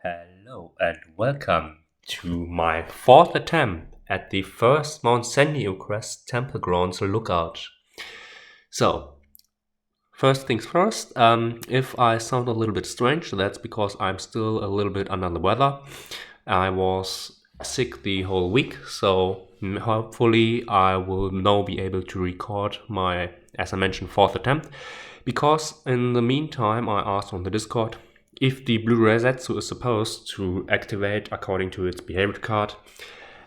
Hello and welcome to my fourth attempt at the first Mount Sandio Crest Temple Grounds Lookout. So, first things first, if I sound a little bit strange, that's because I'm still a little bit under the weather. I was sick the whole week, so hopefully I will now be able to record my, as I mentioned, fourth attempt, because in the meantime I asked on the Discord if the blue Resetsu is supposed to activate according to its behavior card,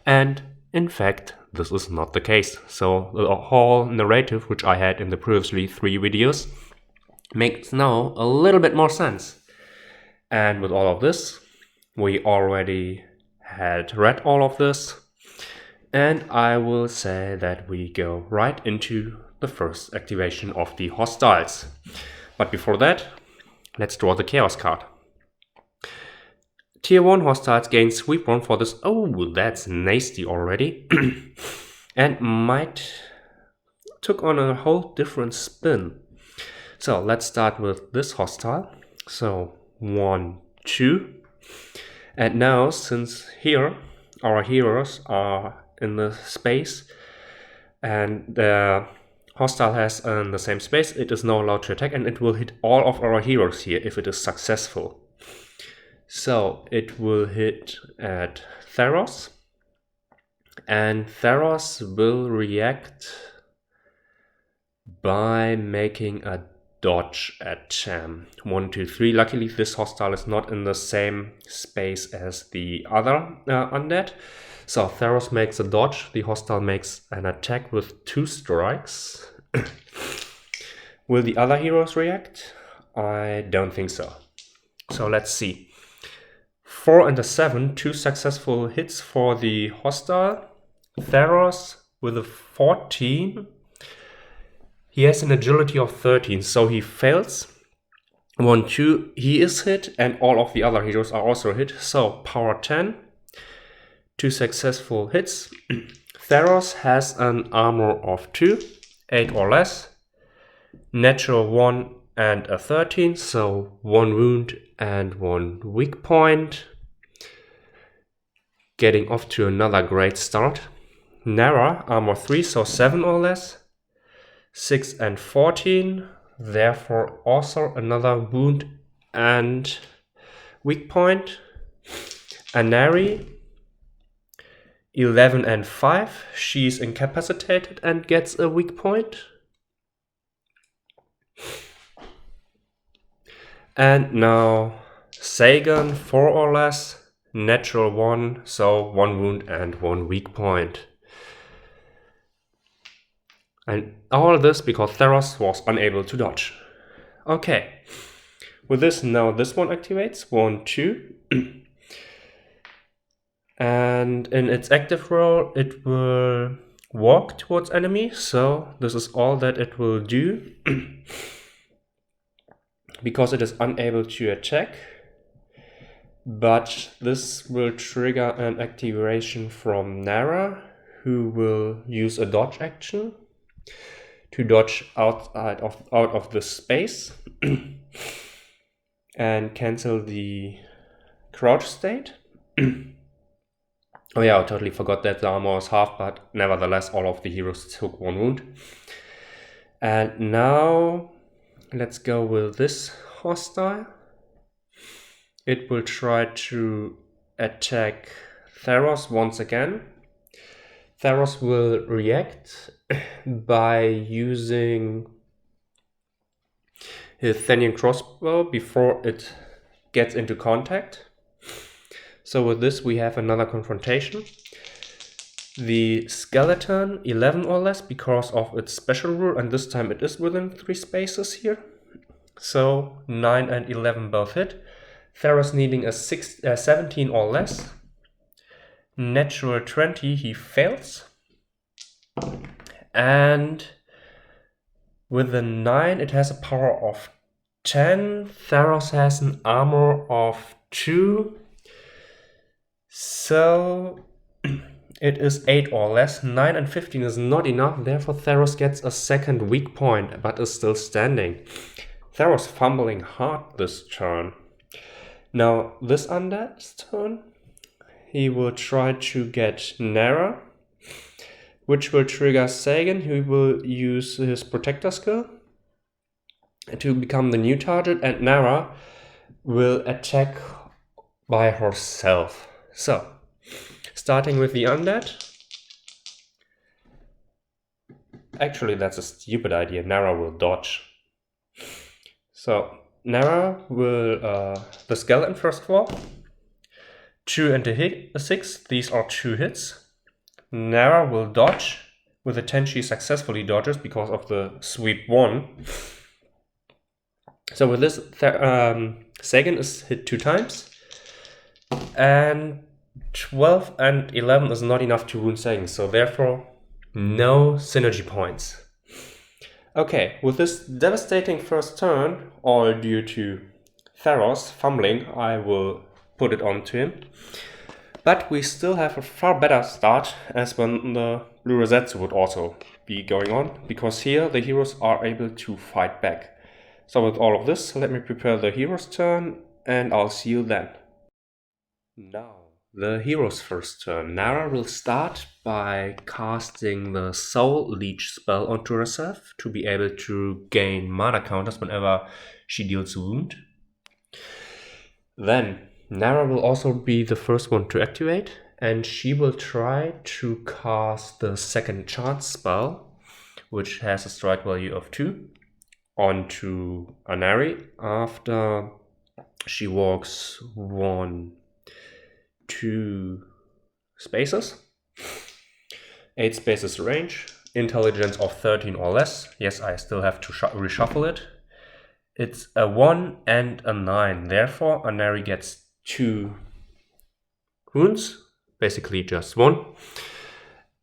and in fact this is not the case. So the whole narrative which I had in the previously 3 videos makes now a little bit more sense. And with all of this, we already had read all of this, and I will say that we go right into the first activation of the hostiles. But before that, let's draw the Chaos card. Tier 1 hostiles gain sweep 1 for this. Oh, that's nasty already. And might took on a whole different spin. So let's start with this hostile. So 1, 2. And now, since here our heroes are in the space and the hostile has in the same space, it is now allowed to attack, and it will hit all of our heroes here if it is successful. So it will hit at Theros, and Theros will react by making a dodge at Cham. 1, 2, 3. Luckily this hostile is not in the same space as the other undead. So Theros makes a dodge, the hostile makes an attack with 2 strikes. Will the other heroes react? I don't think so. So let's see. 4 and a 7, 2 successful hits for the hostile. Theros with a 14. He has an agility of 13, so he fails. 1, 2, he is hit, and all of the other heroes are also hit. So power 10. 2 successful hits. Theros has an armor of 2, 8 or less. Natural 1 and a 13, so 1 wound and 1 weak point. Getting off to another great start. Nara, armor 3, so 7 or less. 6 and 14, therefore also another wound and weak point. Anari, 11 and 5, she's incapacitated and gets a weak point. And now Sagan, 4 or less, natural 1, so 1 wound and 1 weak point. And all this because Theros was unable to dodge. Okay, with this now this one activates, 1, 2. And in its active role it will walk towards enemy, so this is all that it will do. Because it is unable to attack, but this will trigger an activation from Nara, who will use a dodge action to dodge out of the space and cancel the crouch state. Oh yeah, I totally forgot that the armor is half, but nevertheless all of the heroes took 1 wound. And now let's go with this hostile. It will try to attack Theros once again. Theros will react by using his Thenian crossbow before it gets into contact. So with this we have another confrontation. The skeleton, 11 or less because of its special rule, and this time it is within 3 spaces here. So 9 and 11 both hit. Theros needing a 17 or less. Natural 20, he fails. And with the 9 it has a power of 10. Theros has an armor of 2. So it is 8 or less. 9 and 15 is not enough, therefore Theros gets a second weak point, but is still standing. Theros fumbling hard this turn. Now, this undead's turn, he will try to get Nara, which will trigger Sagan, who will use his Protector skill to become the new target, and Nara will attack by herself. So, starting with the undead. Actually, that's a stupid idea. Nara will dodge. So, Nara will, the skeleton first of all. 2 and a 6, these are 2 hits. Nara will dodge. With a 10 she successfully dodges because of the sweep 1. So with this, Sagan is hit 2 times. And 12 and 11 is not enough to wound Sagan, so therefore no synergy points. Okay, with this devastating first turn, all due to Theros fumbling, I will put it on to him. But we still have a far better start as when the Blue Rosettes would also be going on, because here the heroes are able to fight back. So with all of this, let me prepare the hero's turn and I'll see you then. Now, the hero's first turn. Nara will start by casting the Soul Leech spell onto herself to be able to gain mana counters whenever she deals a wound. Then Nara will also be the first one to activate, and she will try to cast the second chance spell, which has a strike value of 2, onto Anari after she walks 1, 2 spaces. 8 spaces range, intelligence of 13 or less. Yes, I still have to reshuffle it. It's a 1 and a 9, therefore Anari gets 2 wounds, basically just 1.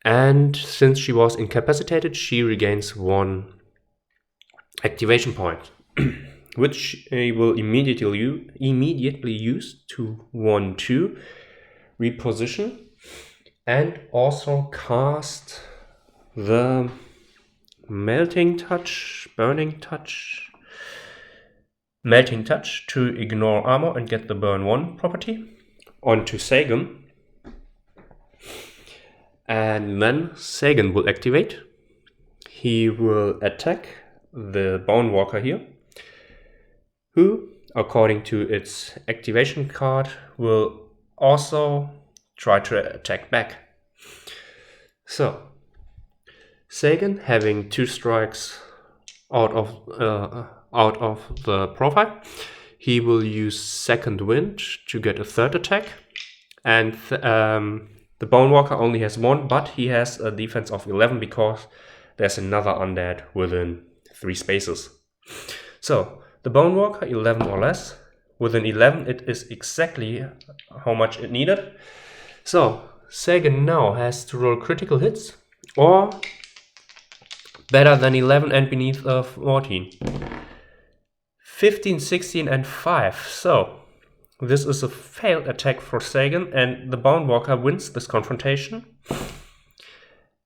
And since she was incapacitated, she regains 1 activation point, which she will immediately use to 1-2 reposition and also cast the Melting Touch to ignore armor and get the burn 1 property onto Sagan. And then Sagan will activate. He will attack the Bone Walker here, who, according to its activation card, will also try to attack back. So, Sagan, having 2 strikes out of the profile, he will use Second Wind to get a 3rd attack, and the Bone Walker only has 1, but he has a defense of 11 because there's another undead within 3 spaces. So the Bone Walker 11 or less, within 11 it is exactly how much it needed. So Sagan now has to roll critical hits or better than 11 and beneath 14. 15, 16 and 5. So this is a failed attack for Sagan, and the Bone Walker wins this confrontation.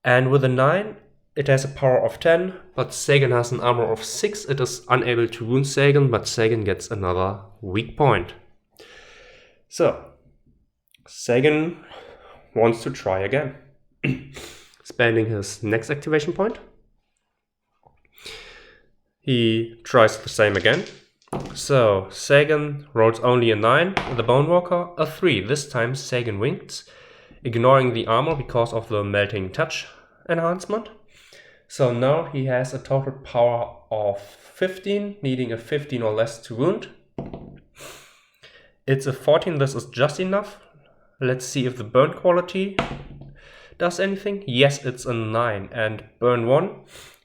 And with a 9, it has a power of 10, but Sagan has an armor of 6. It is unable to wound Sagan, but Sagan gets another weak point. So Sagan wants to try again, spending his next activation point. He tries the same again. So Sagan rolls only a 9, the Bone Walker a 3. This time Sagan wins, ignoring the armor because of the Melting Touch enhancement. So now he has a total power of 15, needing a 15 or less to wound. It's a 14, this is just enough. Let's see if the burn quality does anything. Yes, it's a 9, and burn 1.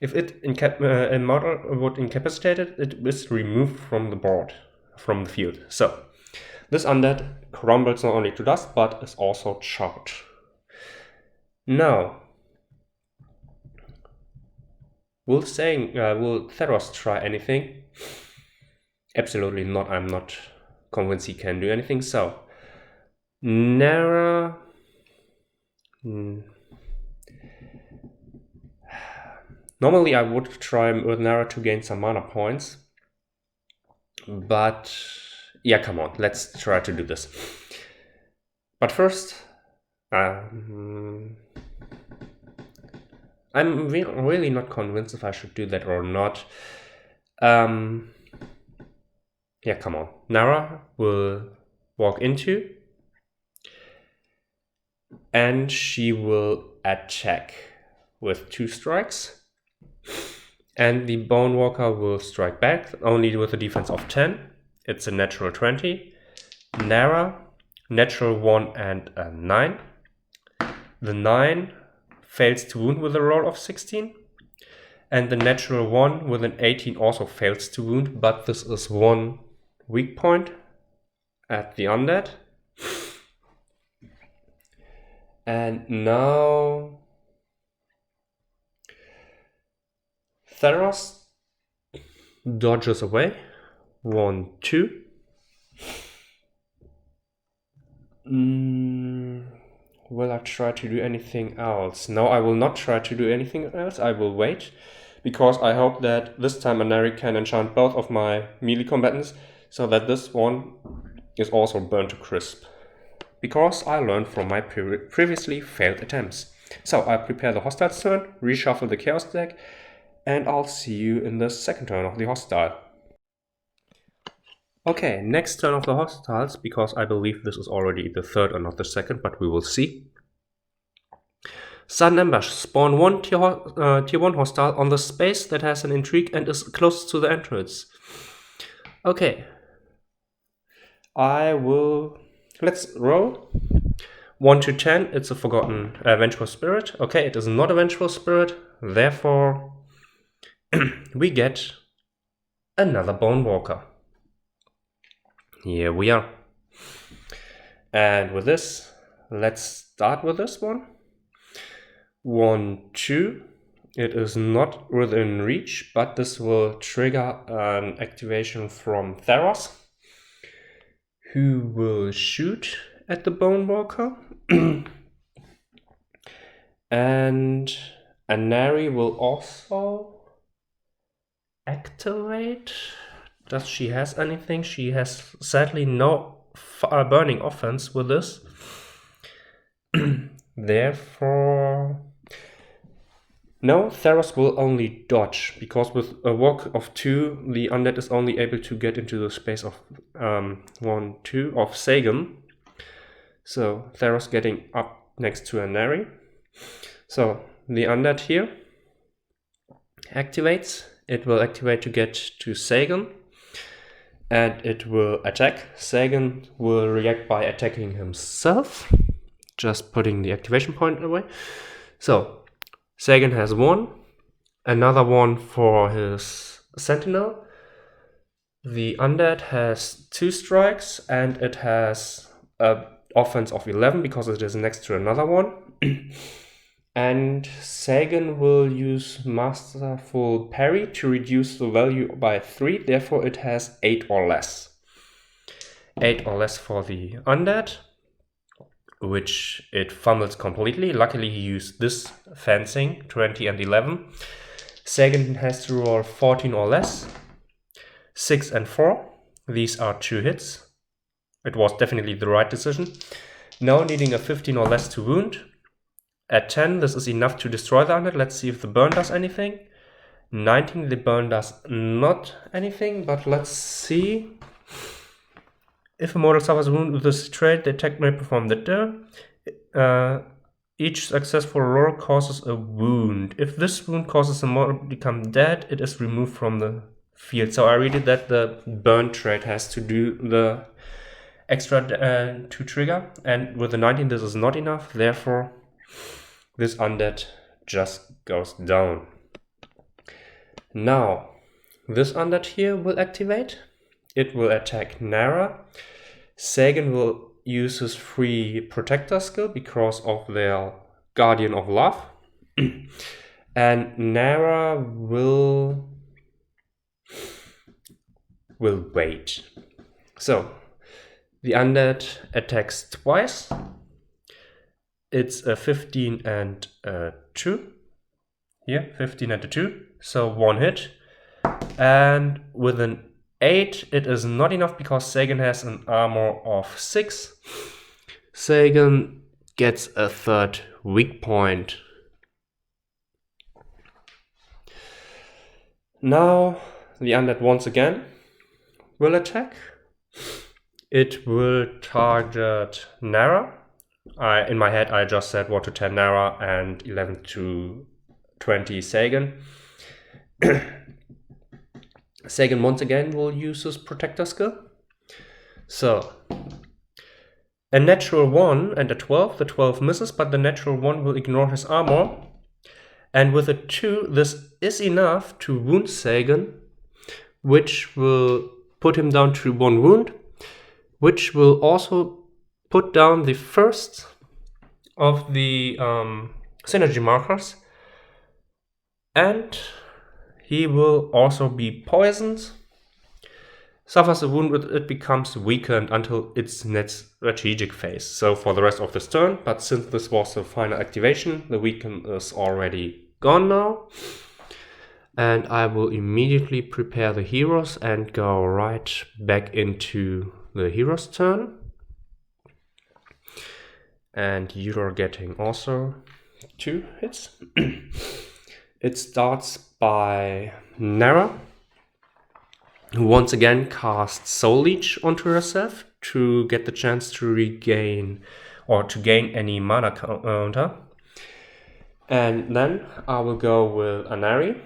If it a model would incapacitate it, it is removed from the board, from the field. So this undead crumbles not only to dust, but is also charred. Now, will Theros try anything? Absolutely not. I'm not convinced he can do anything. So Nara. Normally I would try with Nara to gain some mana points, but Yeah, come on, let's try to do this. But first, I'm really not convinced if I should do that or not. Yeah, come on. Nara will walk into, and she will attack with 2 strikes. And the Bone Walker will strike back, only with a defense of 10. It's a natural 20. Nara, natural 1 and a 9. The 9 fails to wound with a roll of 16. And the natural 1 with an 18 also fails to wound, but this is 1 weak point at the undead. And now Theros dodges away. 1, 2. Will I try to do anything else? No, I will not try to do anything else. I will wait, because I hope that this time Anari can enchant both of my melee combatants, so that this one is also burned to crisp. Because I learned from my previously failed attempts. So I prepare the hostile's turn, reshuffle the chaos deck, and I'll see you in the second turn of the hostile. Okay, next turn of the hostiles, because I believe this is already the third and not the second, but we will see. Sudden Ambush. Spawn 1 tier 1 hostile on the space that has an intrigue and is closest to the entrance. Okay. Let's roll. 1 to 10, it's a forgotten Vengeful Spirit. Okay, it is not a Vengeful Spirit, therefore we get another Bone Walker. Here we are. And with this, let's start with this one. 1, 2. It is not within reach, but this will trigger an activation from Theros, who will shoot at the Bone Walker. And Anari will also activate. Does she has anything? She has sadly no burning offense with this. Therefore, no, Theros will only dodge, because with a walk of 2, the undead is only able to get into the space of 1, 2 of Sagan. So Theros getting up next to Anari. So the undead here activates. It will activate to get to Sagan, and it will attack. Sagan will react by attacking himself, just putting the activation point away. So Sagan has 1, another 1 for his Sentinel. The undead has 2 strikes, and it has an offense of 11 because it is next to another one. And Sagan will use Masterful Parry to reduce the value by 3, therefore it has 8 or less. 8 or less for the undead, which it fumbles completely. Luckily he used this fencing, 20 and 11. Sagan has to roll 14 or less. 6 and 4. These are 2 hits. It was definitely the right decision. Now needing a 15 or less to wound. At 10, this is enough to destroy the undead. Let's see if the burn does anything. 19, the burn does not anything, but let's see. If a mortal suffers a wound with this trait, the attack may perform the each successful roll causes a wound. If this wound causes the mortal to become dead, it is removed from the field. So I read it that the burn trait has to do the extra to trigger, and with the 19 this is not enough, therefore this undead just goes down. Now this undead here will activate. It will attack Nara. Sagan will use his free protector skill because of their Guardian of Love. And Nara will wait. So the undead attacks twice. It's a 15 and a 2. Here, 15 and a 2. So 1 hit. And with an 8, it is not enough because Sagan has an armor of 6. Sagan gets a third weak point. Now the undead once again will attack. It will target Nara. In my head I just said 1 to 10 Nara and 11 to 20 Sagan. Sagan once again will use his protector skill. So a natural 1 and a 12. The 12 misses, but the natural 1 will ignore his armor. And with a 2, this is enough to wound Sagan, which will put him down to 1 wound, which will also put down the first of the synergy markers. And he will also be poisoned. Suffers a wound, but it becomes weakened until its next strategic phase. So for the rest of this turn, but since this was the final activation, the weaken is already gone now. And I will immediately prepare the heroes and go right back into the hero's turn. And you're getting also 2 hits. It starts by Nara, who once again casts Soul Leech onto herself to get the chance to regain or to gain any mana counter. And then I will go with Anari,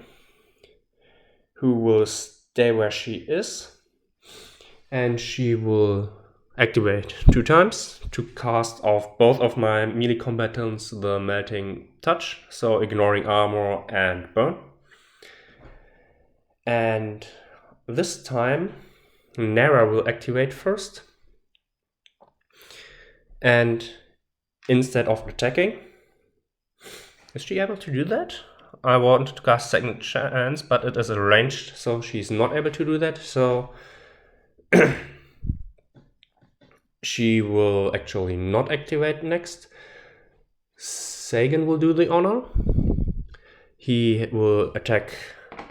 who will stay where she is, and she will activate 2 times to cast off both of my melee combatants the Melting Touch, so ignoring armor and burn. And this time Nara will activate first, and instead of attacking, is she able to do that? I wanted to cast Second Chance, but it is ranged, so she's not able to do that. So she will actually not activate next. Sagan will do the honor. He will attack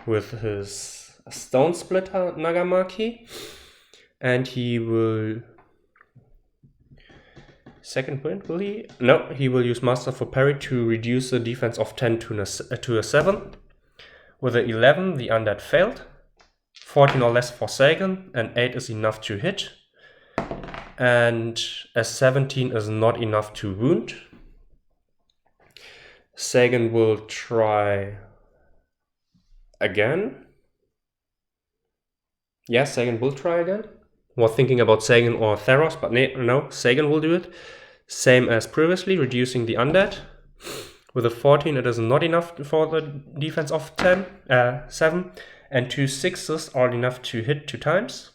with his Stone Splitter Nagamaki, and he will second point, will he? No, he will use Master for Parry to reduce the defense of 10 to a 7. With a 11, the undead failed. 14 or less for Sagan, and 8 is enough to hit. And a 17 is not enough to wound. Sagan will try again. Yeah, Sagan will try again. Was thinking about Sagan or Theros, but no, Sagan will do it. Same as previously, reducing the undead. With a 14, it is not enough for the defense of 7, and 2 6s are enough to hit 2 times.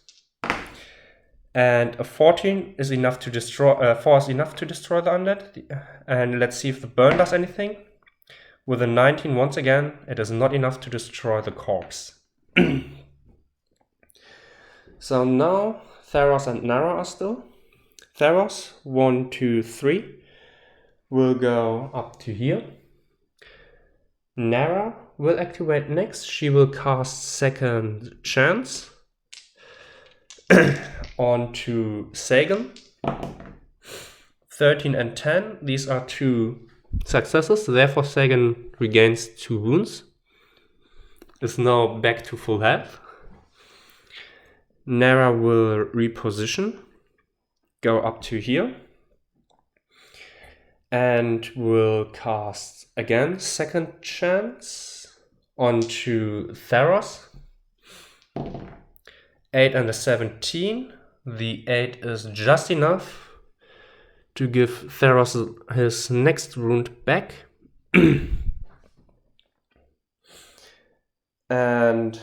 And a 14 is enough to destroy. 4 is enough to destroy the undead. And let's see if the burn does anything. With a 19, once again, it is not enough to destroy the corpse. So now Theros and Nara are still. Theros, 1, 2, 3, will go up to here. Nara will activate next. She will cast Second Chance onto Sagan. 13 and 10, these are 2 successes, therefore Sagan regains 2 wounds. Is now back to full health. Nara will reposition, go up to here, and will cast again Second Chance onto Theros. 8 and a 17. The 8 is just enough to give Theros his next wound back. And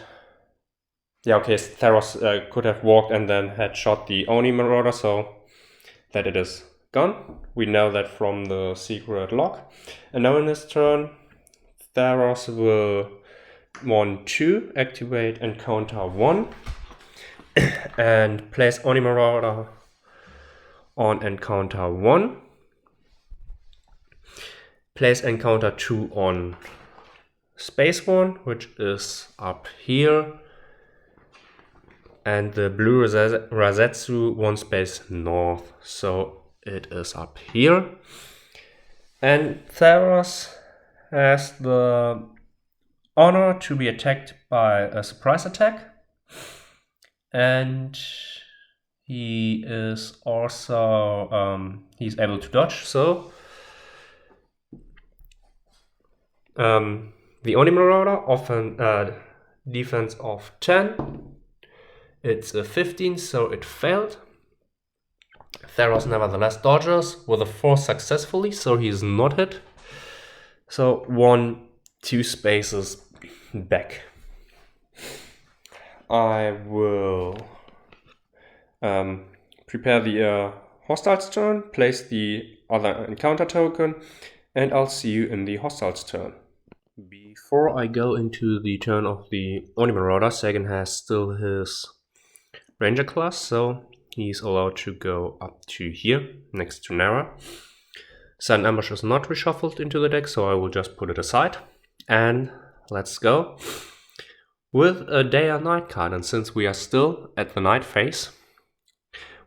yeah, okay, Theros could have walked and then had shot the Oni Marauder, so that it is gone. We know that from the secret log. And now in his turn, Theros will 1, 2, activate Encounter 1, and place Oni Marauder on Encounter 1. Place Encounter 2 on Space 1, which is up here. And the blue Rasetsu 1 space north. So it is up here. And Theros has the honor to be attacked by a surprise attack. And he is also he's able to dodge. So the Oni Marauder often defense of 10. It's a 15, so it failed. Theros nevertheless dodges with a 4 successfully, so he is not hit. So 2 spaces back. I will prepare the hostiles turn, place the other encounter token, and I'll see you in the hostiles turn. Before I go into the turn of the Oni Marauder, Sagan has still his Ranger class, so he's allowed to go up to here, next to Nara. Sudden Ambush is not reshuffled into the deck, so I will just put it aside. And let's go with a Day or Night card, and since we are still at the night phase,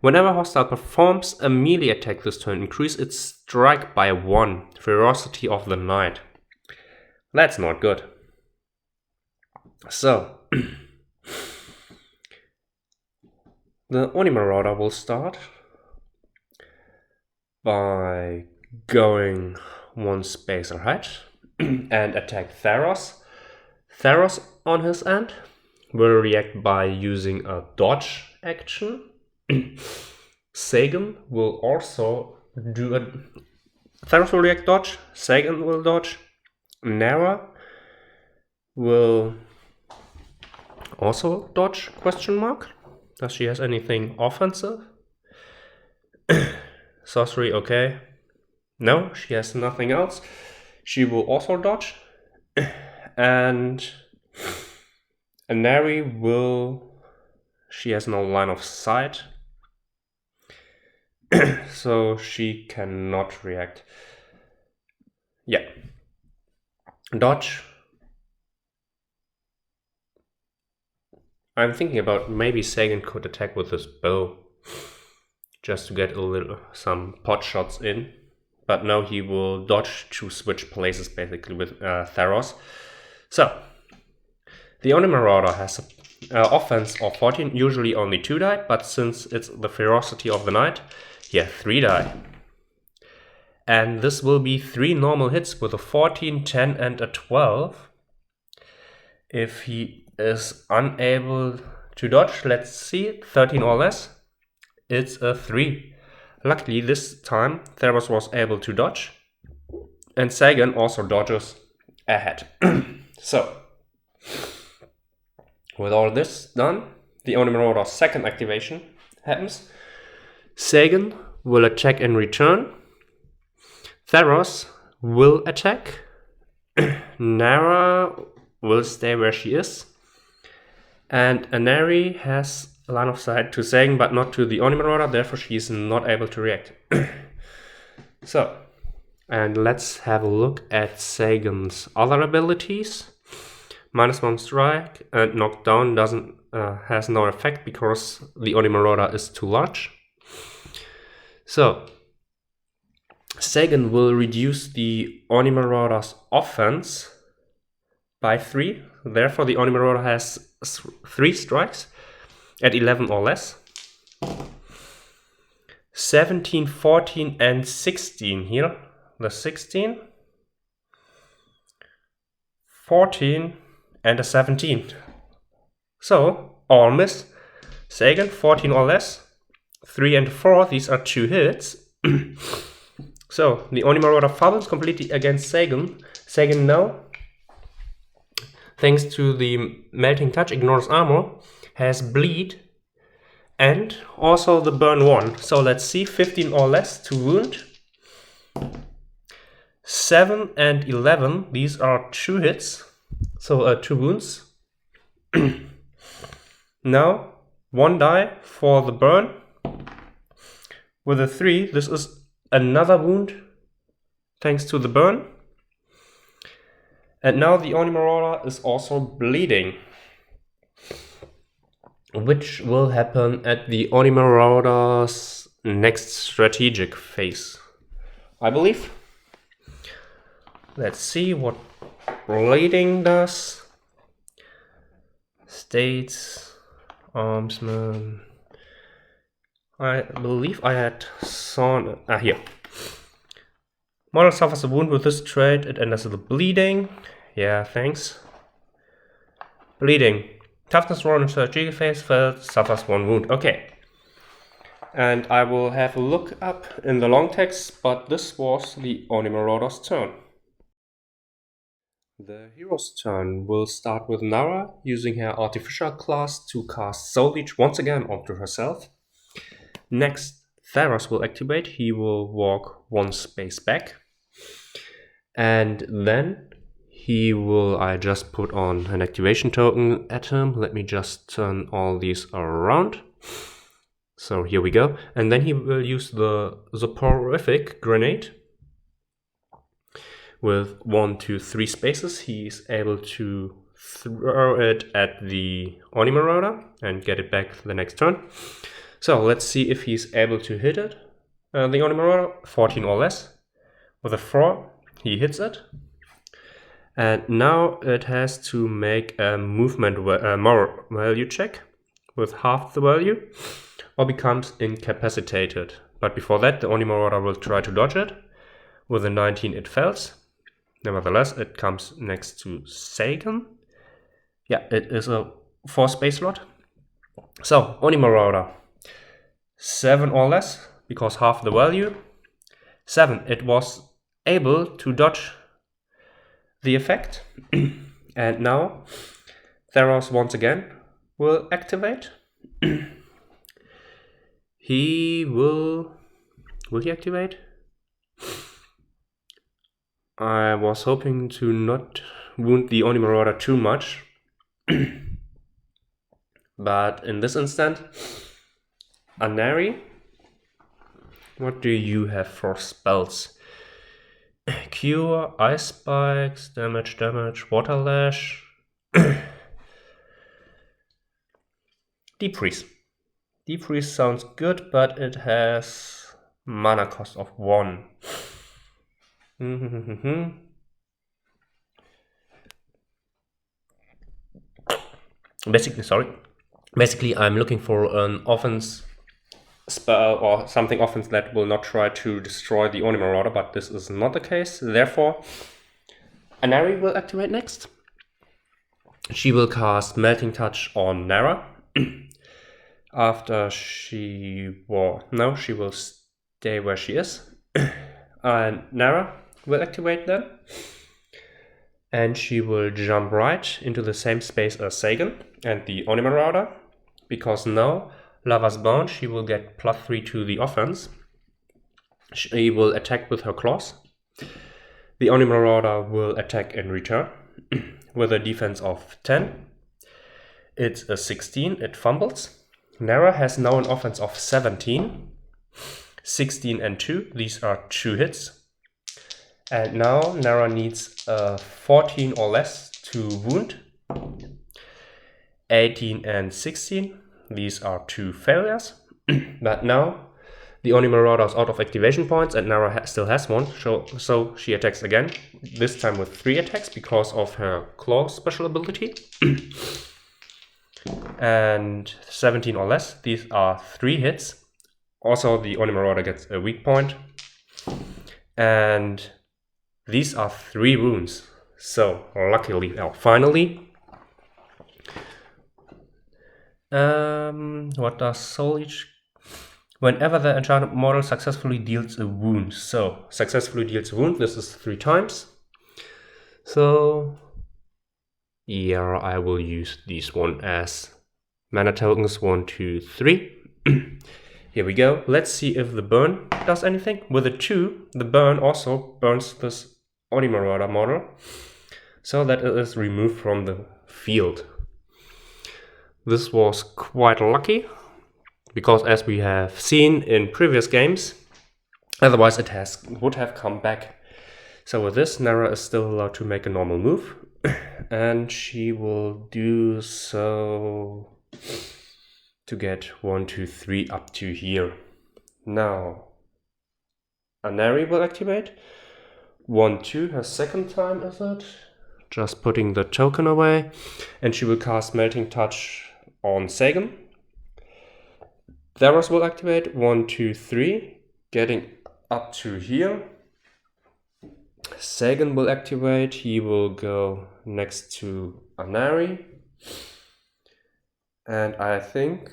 whenever hostile performs a melee attack this turn, increase its strike by 1, Ferocity of the Night. That's not good. So the Oni Marauder will start by going 1 space ahead and attack Theros. Theros on his end will react by using a dodge action. Sagan will also do a... Theros will react dodge, Sagan will dodge, Nara will also dodge, question mark. Does she has anything offensive? Sorcery, okay. No, she has nothing else. She will also dodge. And Nari will... She has no line of sight. So she cannot react. Yeah. Dodge. I'm thinking about maybe Sagan could attack with his bow, just to get some pot shots in. But no, he will dodge to switch places basically with Theros. So, the Oni Marauder has an offense of 14, usually only 2 die, but since it's the Ferocity of the Night, he has 3 die. And this will be 3 normal hits with a 14, 10 and a 12. If he is unable to dodge, let's see, 13 or less, it's a 3. Luckily this time Theros was able to dodge, and Sagan also dodges ahead. So, with all this done, the Oni Marauder's second activation happens. Sagan will attack in return. Theros will attack. Nara will stay where she is. And Anari has a line of sight to Sagan, but not to the Oni Marauder, therefore she is not able to react. So, and let's have a look at Sagan's other abilities. -1 strike and knockdown has no effect because the Oni Marauder is too large. So, Sagan will reduce the Oni Marauder's offense by 3. Therefore, the Oni Marauder has 3 strikes at 11 or less. 17, 14 and 16 here. The 16, 14 and a 17. So, all miss. Sagan, 14 or less. 3 and 4, these are 2 hits. So, the Oni Marauder fumbles completely against Sagan. Sagan now, thanks to the Melting Touch, ignores armor, has bleed, and also the burn 1. So let's see, 15 or less to wound. 7 and 11, these are 2 hits, so 2 wounds. Now, 1 die for the burn. With a 3, this is another wound, thanks to the burn. And now the Oni Marauder is also bleeding. which will happen at the Oni Marauder's next strategic phase, I believe. Let's see what bleeding does. States, armsman. I believe I had sawn. Here. Model suffers a wound with this trait. It enters the bleeding. Yeah, thanks. Bleeding. Toughness roll in strategic phase failed, suffers 1 wound. Okay. And I will have a look up in the long text, but this was the Oni Marauder's turn. The hero's turn will start with Nara using her artificial class to cast Soul Leech once again onto herself. Next, Theros will activate. He will walk 1 space back. And then he will, I just put on an activation token at him. Let me just turn all these around. So here we go. And then he will use the Soporific Grenade. With 1, 2, 3 spaces, he's able to throw it at the Oni Marauder and get it back the next turn. So let's see if he's able to hit it. The Oni Marauder, 14 or less. With a 4, he hits it. And now it has to make a movement moral value check with half the value, or becomes incapacitated. But before that, the Oni Marauder will try to dodge it. With a 19, it fails. Nevertheless, it comes next to Sagan. Yeah, it is a 4 space slot. So, Oni Marauder, 7 or less, because half the value. 7, it was able to dodge the effect. And now, Theros once again will activate. He will he activate? I was hoping to not wound the Oni Marauder too much. But in this instant, Anari, what do you have for spells? Cure, Ice Spikes, damage, Water Lash. Deep Freeze. Deep Freeze sounds good, but it has mana cost of 1. Basically, I'm looking for an offense spell or something offense that will not try to destroy the Oni Marauder, but this is not the case. Therefore, Anari will activate next. She will cast Melting Touch on Nara. After she will stay where she is. And Nara will activate then. And she will jump right into the same space as Sagan and the Oni Marauder. Because now, Lava's Bound, she will get +3 to the offense. She will attack with her claws. The Oni Marauder will attack in return with a defense of 10. It's a 16, it fumbles. Nara has now an offense of 17. 16 and 2, these are 2 hits. And now Nara needs a 14 or less to wound. 18 and 16, these are 2 failures. But now the Oni Marauder is out of activation points and Nara still has 1, so she attacks again. This time with 3 attacks because of her claw special ability. And 17 or less, these are 3 hits. Also, the Oni Marauder gets a weak point. And these are 3 wounds. So, luckily, finally. What does Soul Leech? Whenever the enchanted model successfully deals a wound. So, successfully deals a wound, this is 3 times. So, yeah, I will use these one as mana tokens. 1, 2, 3. Here we go. Let's see if the burn does anything. With a 2, the burn also burns this Oni Marauder model, so that it is removed from the field. This was quite lucky, because as we have seen in previous games, otherwise it would have come back. So with this, Nara is still allowed to make a normal move, and she will do so to get 1, 2, 3 up to here. Now, Anari will activate. 1, 2, her second time, is it? Just putting the token away. And she will cast Melting Touch on Sagan. Theros will activate. 1, 2, 3, getting up to here. Sagan will activate. He will go next to Anari. And I think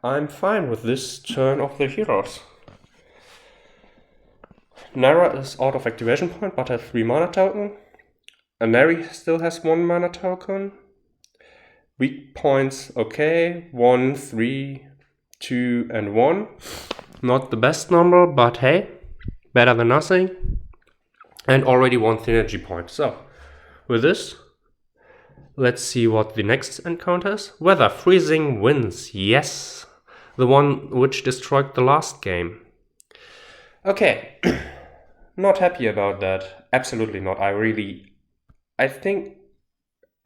I'm fine with this turn of the heroes. Nara is out of activation point but has 3 mana token. Anari still has 1 mana token. Weak points, okay. 1, 3, 2 and 1. Not the best number, but hey, better than nothing. And already 1 synergy point. So, with this, let's see what the next encounter is. Weather Freezing Winds, yes. The one which destroyed the last game. Okay, not happy about that. Absolutely not. I think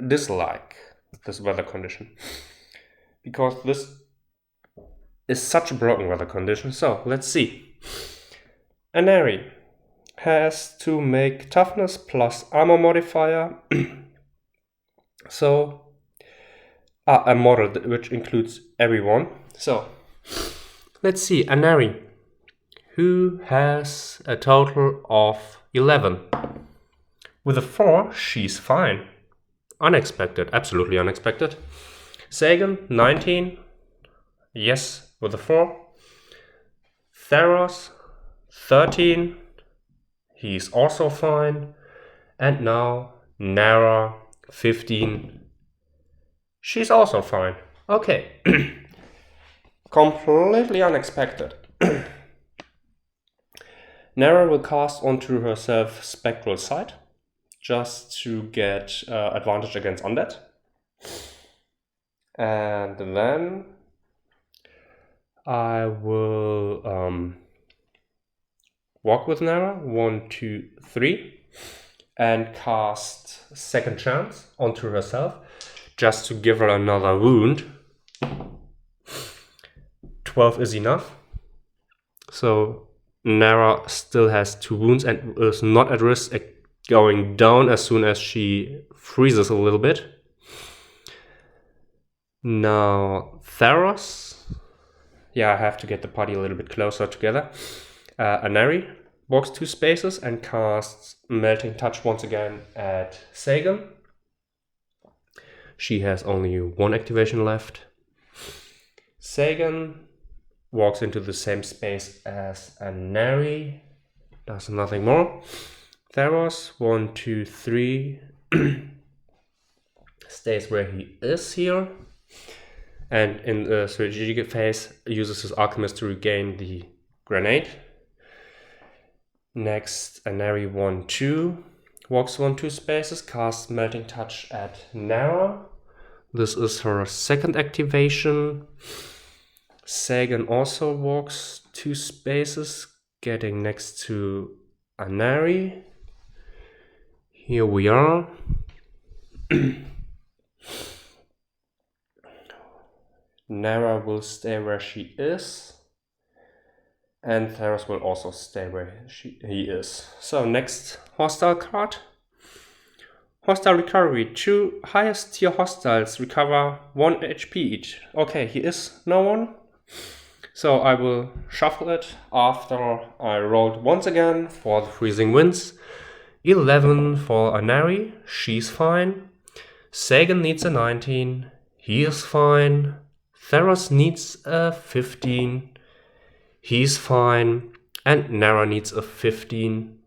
dislike this weather condition. Because this is such a broken weather condition. So, let's see. Anari has to make toughness plus armor modifier. So, a model which includes everyone. So, let's see, Anari, who has a total of 11. With a 4, she's fine. Unexpected, absolutely unexpected. Sagan, 19. Yes, with a 4. Theros, 13. He's also fine. And now, Nara, 15. She's also fine. Okay. Completely unexpected. Nara will cast onto herself Spectral Sight, just to get advantage against undead. And then I will walk with Nara, 1, 2, 3, and cast Second Chance onto herself, just to give her another wound. 12 is enough. So Nara still has 2 wounds and is not at risk at going down as soon as she freezes a little bit. Now Theros. Yeah, I have to get the party a little bit closer together. Anari walks 2 spaces and casts Melting Touch once again at Sagan. She has only 1 activation left. Sagan walks into the same space as Anari. Does nothing more. Theros, 1, 2, 3. Stays where he is here. And in the strategic phase, uses his Alchemist to regain the grenade. Next, Anari, 1, 2. Walks 1, 2 spaces, casts Melting Touch at Nara. This is her second activation. Sagan also walks 2 spaces, getting next to Anari. Here we are. Nara will stay where she is. And Theros will also stay where he is. So next hostile card. Hostile recovery. 2 highest tier hostiles recover 1 HP each. Okay, he is no one. So I will shuffle it after I rolled once again for the Freezing Winds. 11 for Anari. She's fine. Sagan needs a 19. He is fine. Theros needs a 15. He's fine. And Nara needs a 15.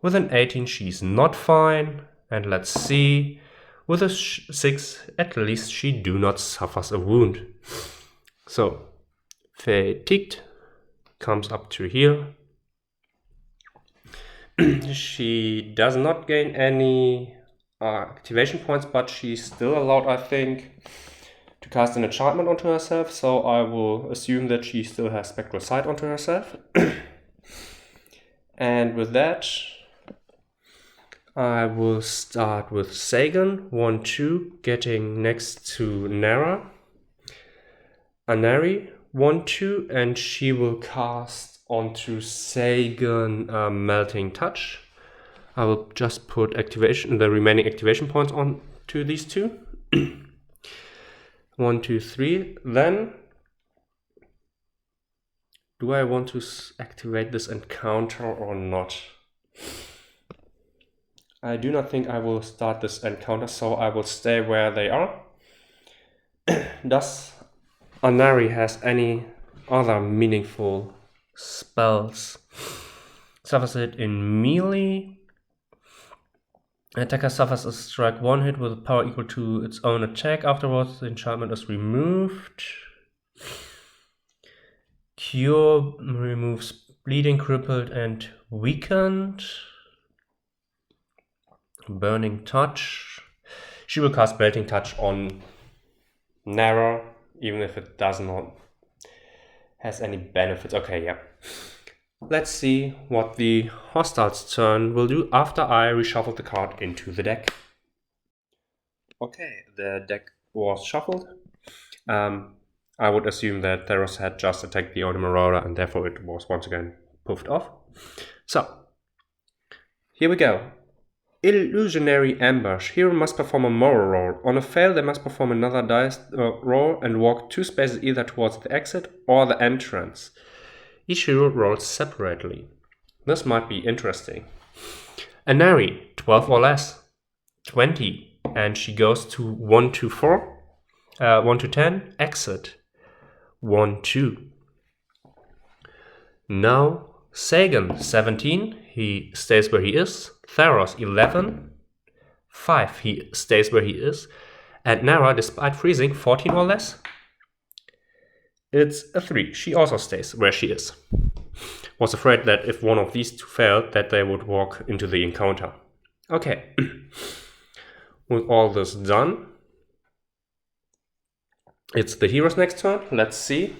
With an 18, she's not fine. And let's see. With a 6, at least she do not suffers a wound. So, fatigued comes up to here. She does not gain any activation points, but she's still allowed, I think, to cast an enchantment onto herself. So I will assume that she still has Spectral Sight onto herself. And with that, I will start with Sagan, 1, 2, getting next to Nara. Anari 1/2, and she will cast onto Sagan Melting Touch. I will just put the remaining activation points on to these two. 1, 2, 3. Then, do I want to activate this encounter or not? I do not think I will start this encounter, so I will stay where they are. Does Anari has any other meaningful spells? Suffers a hit in melee. Attacker suffers a strike 1 hit with a power equal to its own attack. Afterwards, the enchantment is removed. Cure removes bleeding, crippled, and weakened. Burning Touch. She will cast Melting Touch on Nara, even if it does not has any benefits. Okay, yeah. Let's see what the hostile's turn will do after I reshuffle the card into the deck. Okay, the deck was shuffled. I would assume that Theros had just attacked the Oni Marauder and therefore it was once again puffed off. So, here we go. Illusionary Ambush. Hero must perform a moral roll. On a fail, they must perform another dice roll and walk 2 spaces either towards the exit or the entrance. Each hero rolls separately. This might be interesting. Anari, 12 or less. 20. And she goes to 1 to 4. 1 to 10. Exit. 1, 2. Now, Sagan, 17. He stays where he is. Theros, 11. 5. He stays where he is. And Nara, despite freezing, 14 or less. It's a 3. She also stays where she is. Was afraid that if one of these two failed, that they would walk into the encounter. Okay. With all this done, it's the hero's next turn. Let's see.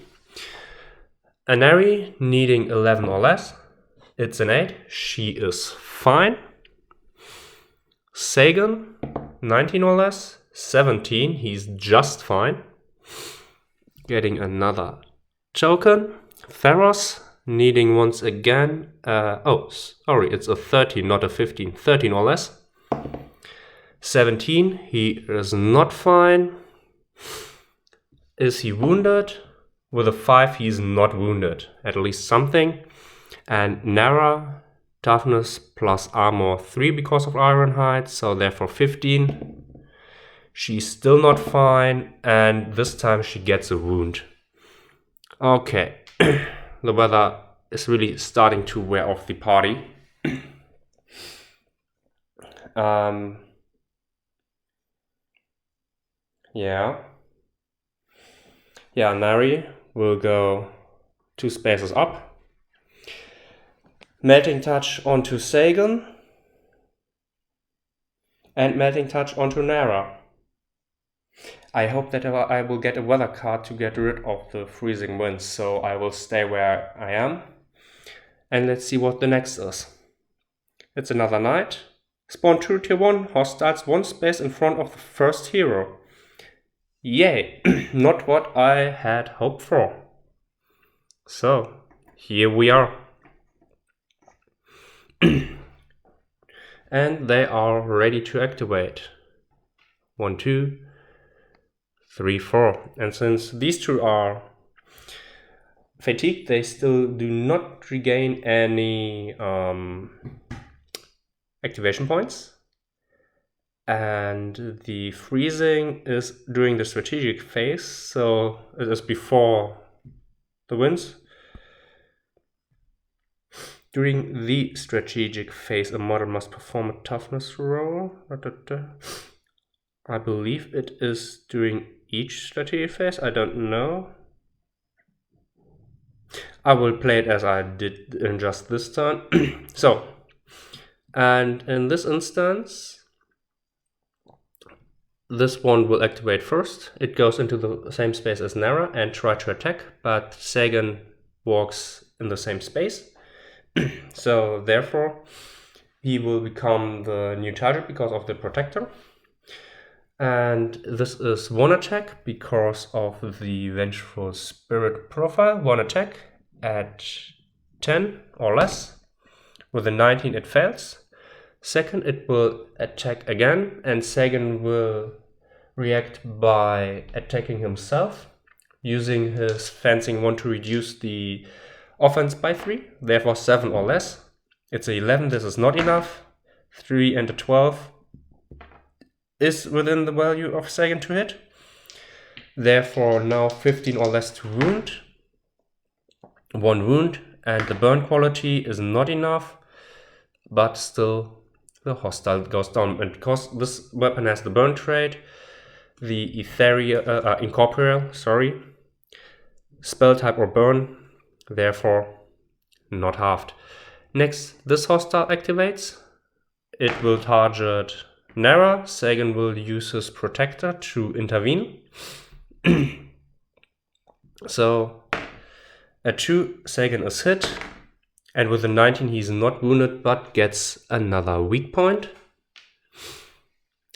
Anari needing 11 or less. It's an 8. She is fine. Sagan, 19 or less. 17. He's just fine. Getting another token. Theros needing once again. It's a 13, not a 15. 13 or less. 17. He is not fine. Is he wounded? With a 5, he's not wounded. At least something. And Nara, toughness plus armor 3 because of Ironhide, so therefore 15. She's still not fine, and this time she gets a wound. Okay, the weather is really starting to wear off the party. Yeah, Nari will go 2 spaces up. Melting Touch onto Sagan. And Melting Touch onto Nara. I hope that I will get a weather card to get rid of the freezing winds, so I will stay where I am. And let's see what the next is. It's another night. Spawn 2 tier 1, hostiles 1 space in front of the first hero. Yay, not what I had hoped for. So, here we are. And they are ready to activate. 1, 2, 3, 4. And since these two are fatigued, they still do not regain any activation points. And the freezing is during the strategic phase, so it is before the winds. During the strategic phase, a model must perform a toughness roll. I believe it is during each strategic phase, I don't know. I will play it as I did in just this turn. So, and in this instance, this one will activate first. It goes into the same space as Nara and try to attack, but Sagan walks in the same space. So therefore, he will become the new target because of the protector. And this is one attack because of the Vengeful Spirit profile. One attack at 10 or less. With a 19 it fails. Second, it will attack again, and Sagan will react by attacking himself, using his fencing 1 to reduce the offense by 3, therefore 7 or less. It's a 11, this is not enough. 3 and a 12 is within the value of Sagan to hit. Therefore now 15 or less to wound. 1 wound, and the burn quality is not enough, but still the hostile goes down. And because this weapon has the burn trait, the incorporeal, spell type or burn, therefore not halved. Next, this hostile activates. It will target Nara. Sagan will use his protector to intervene. So at 2, Sagan is hit. And with a 19, he's not wounded, but gets another weak point.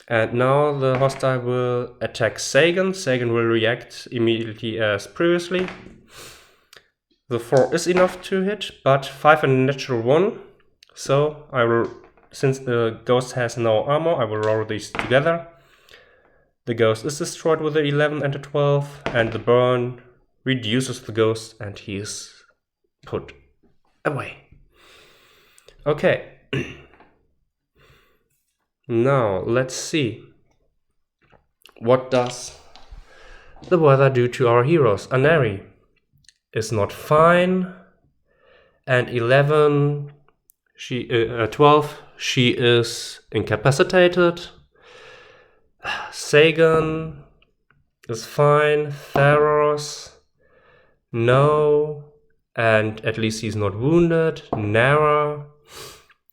And now the hostile will attack Sagan. Sagan will react immediately as previously. The 4 is enough to hit, but 5 and a natural 1. So I will, since the ghost has no armor, I will roll these together. The ghost is destroyed with the 11 and a 12, and the burn reduces the ghost, and he is put away. Okay. Now let's see. What does the weather do to our heroes? Anari is not fine, and 11, 12, she is incapacitated. Sagan is fine. Theros, no. And at least he's not wounded. Nara,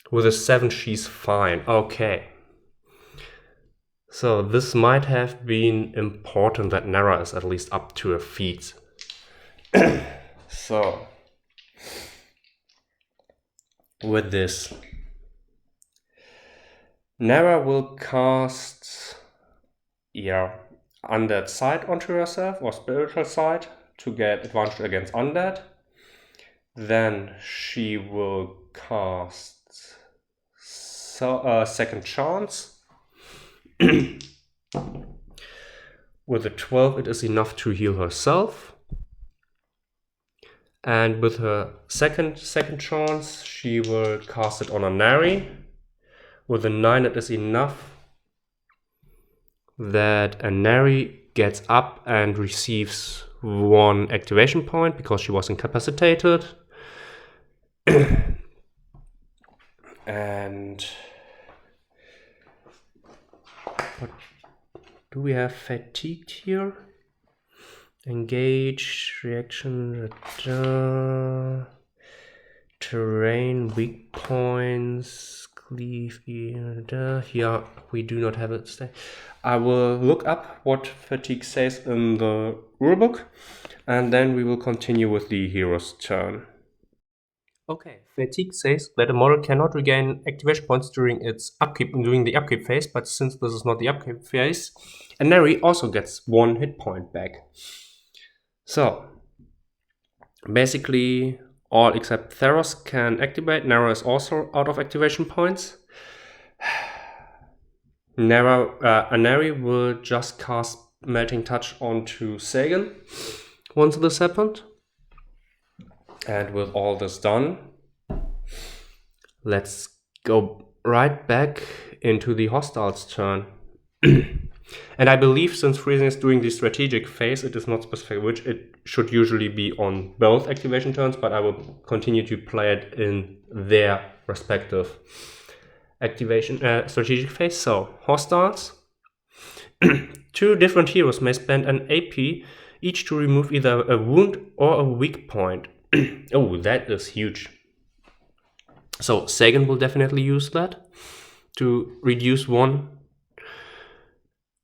with a 7, she's fine. Okay. So this might have been important that Nara is at least up to her feet. So, with this, Nara will cast, Undead Sight onto herself, or Spiritual Sight, to get advantage against Undead. Then she will cast Second Chance. With a 12, it is enough to heal herself. And with her second chance, she will cast it on Anari. With a 9, it is enough that Anari gets up and receives 1 activation point because she was incapacitated. And what do we have? Fatigued here. Engage, reaction, terrain, weak points, cleave. Here we do not have it. I will look up what fatigue says in the rulebook, and then we will continue with the hero's turn. Okay, fatigue says that a model cannot regain activation points during the upkeep phase, but since this is not the upkeep phase, Anari also gets 1 hit point back. So, basically, all except Theros can activate. Nara is also out of activation points. Anari will just cast Melting Touch onto Sagan once this happened. And with all this done, let's go right back into the hostiles' turn. And I believe since Freezing is doing the strategic phase, it is not specific which. It should usually be on both activation turns, but I will continue to play it in their respective activation strategic phase. So, hostiles. 2 different heroes may spend an AP each to remove either a wound or a weak point. Oh, that is huge. So Sagan will definitely use that to reduce 1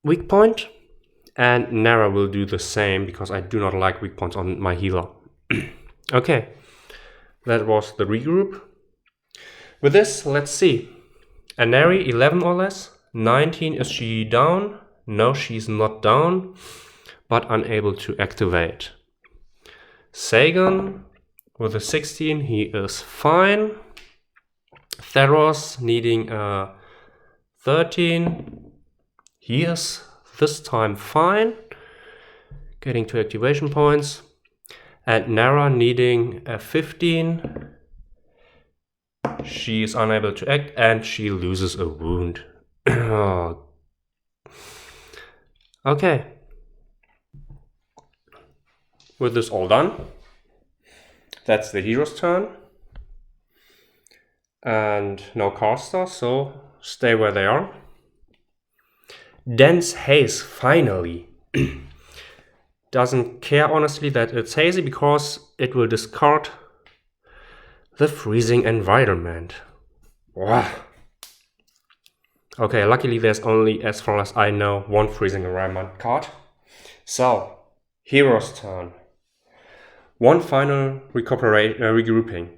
weak point, and Nara will do the same because I do not like weak points on my healer. Okay, that was the regroup. With this, let's see. Anari 11 or less, 19 is she down, No, she's not down, but unable to activate. Sagan with a 16, he is fine. Theros needing a 13. He is this time fine, getting 2 activation points. And Nara needing a 15. She is unable to act and she loses a wound. Okay. With this all done, that's the hero's turn. And no caster, so stay where they are. Dense Haze, finally. Doesn't care honestly that it's hazy because it will discard the freezing environment. Wow. Okay, luckily there's only, as far as I know, one freezing environment card. So, hero's turn. One final regrouping.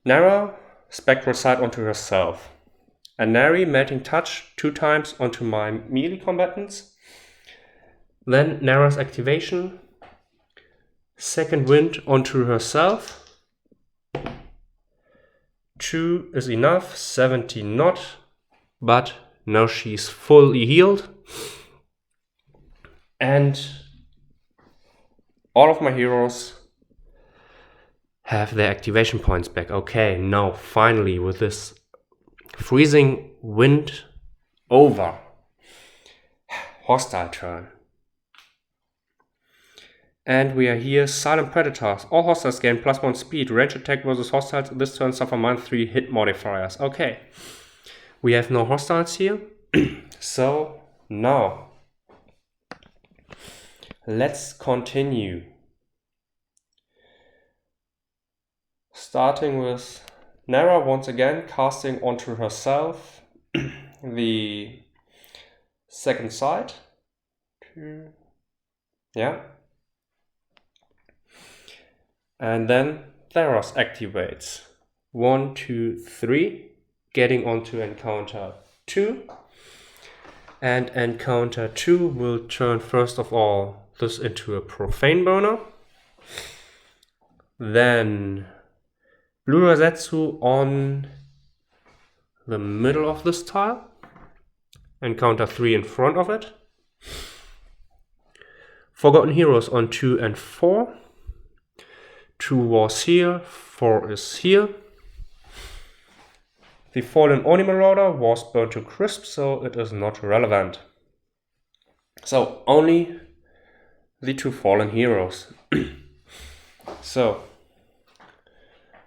Nara, Spectral Sight onto herself. And Nari, Melting Touch 2 times onto my melee combatants. Then Nara's activation. Second Wind onto herself. 2 is enough, 70 not. But now she's fully healed. And all of my heroes have their activation points back. Okay, now finally with this freezing wind over. Hostile turn. And we are here, Silent Predators. All hostiles gain +1 speed. Range attack versus hostiles this turn suffer -3 hit modifiers. Okay. We have no hostiles here. So now let's continue. Starting with Nara once again casting onto herself the second sight. Yeah. And then Theros activates. 1, 2, 3, getting onto encounter 2. And encounter 2 will turn first of all this into a profane burner. Then Blue Rosetsu on the middle of this tile. Encounter 3 in front of it. Forgotten Heroes on 2 and 4. 2 was here, 4 is here. The Fallen Oni Marauder was burned to crisp, so it is not relevant. So only the 2 Fallen Heroes. So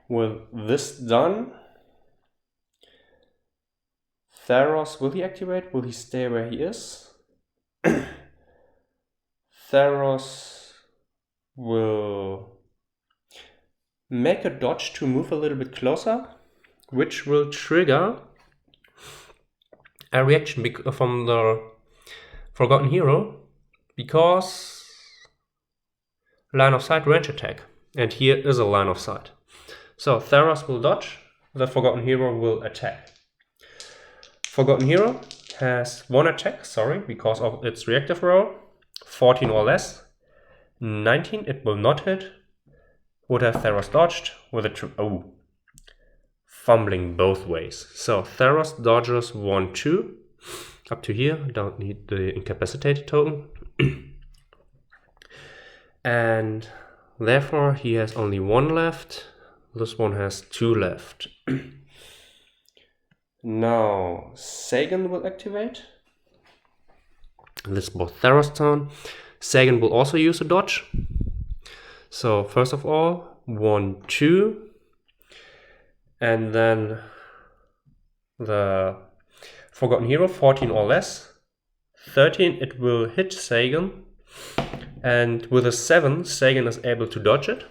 with this done, Theros, will he activate? Will he stay where he is? Theros will make a dodge to move a little bit closer, which will trigger a reaction from the Forgotten Hero, because line of sight, range attack. And here is a line of sight. So Theros will dodge, the Forgotten Hero will attack. Forgotten Hero has 1 attack, because of its reactive roll, 14 or less. 19, it will not hit. Would have Theros dodged with a fumbling both ways. So Theros dodges 1, 2. Up to here, don't need the incapacitated token. And therefore he has only 1 left. This one has 2 left. Now Sagan will activate. This is both Theros' turn. Sagan will also use a dodge. So first of all, 1, 2. And then the Forgotten Hero, 14 or less. 13, it will hit Sagan. And with a 7, Sagan is able to dodge it.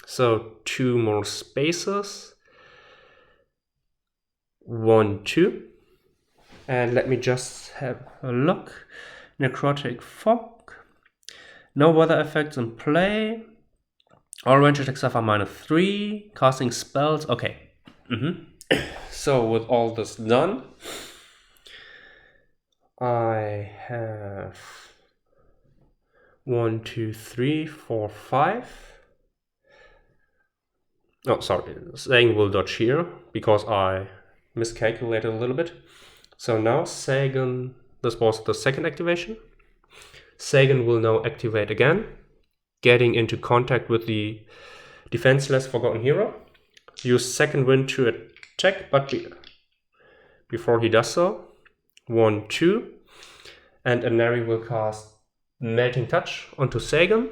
So 2 more spaces. 1, 2. And let me just have a look. Necrotic Fog. No weather effects in play. All range attacks suffer -3. Casting spells. Okay. So with all this done, I have 1, 2, 3, 4, 5. Oh, sorry, Sagan will dodge here because I miscalculated a little bit. So now Sagan, this was the second activation. Sagan will now activate again, getting into contact with the defenseless Forgotten Hero. Use second wind to attack, but before he does so, 1, 2, and Anari will cast Melting Touch onto Sagan.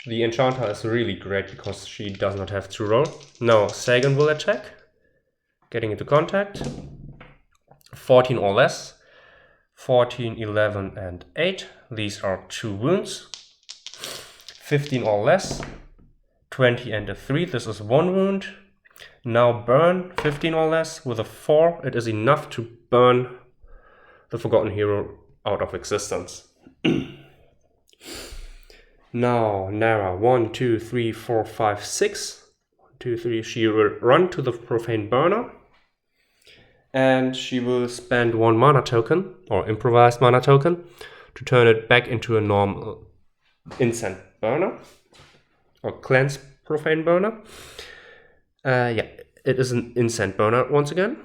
The enchanter is really great because she does not have to roll. Now Sagan will attack, getting into contact. 14 or less. 14, 11, and 8. These are 2 wounds. 15 or less. 20 and a 3. This is 1 wound. Now burn 15 or less. With a 4, it is enough to burn the Forgotten Hero out of existence. Now Nara, 1, 2, 3, 4, 5, 6. 1, 2, 3. She will run to the Profane Burner. And she will spend 1 mana token, or improvised mana token, to turn it back into a normal Incense Burner, or Cleanse Profane Burner. Yeah, it is an Incense Burner once again.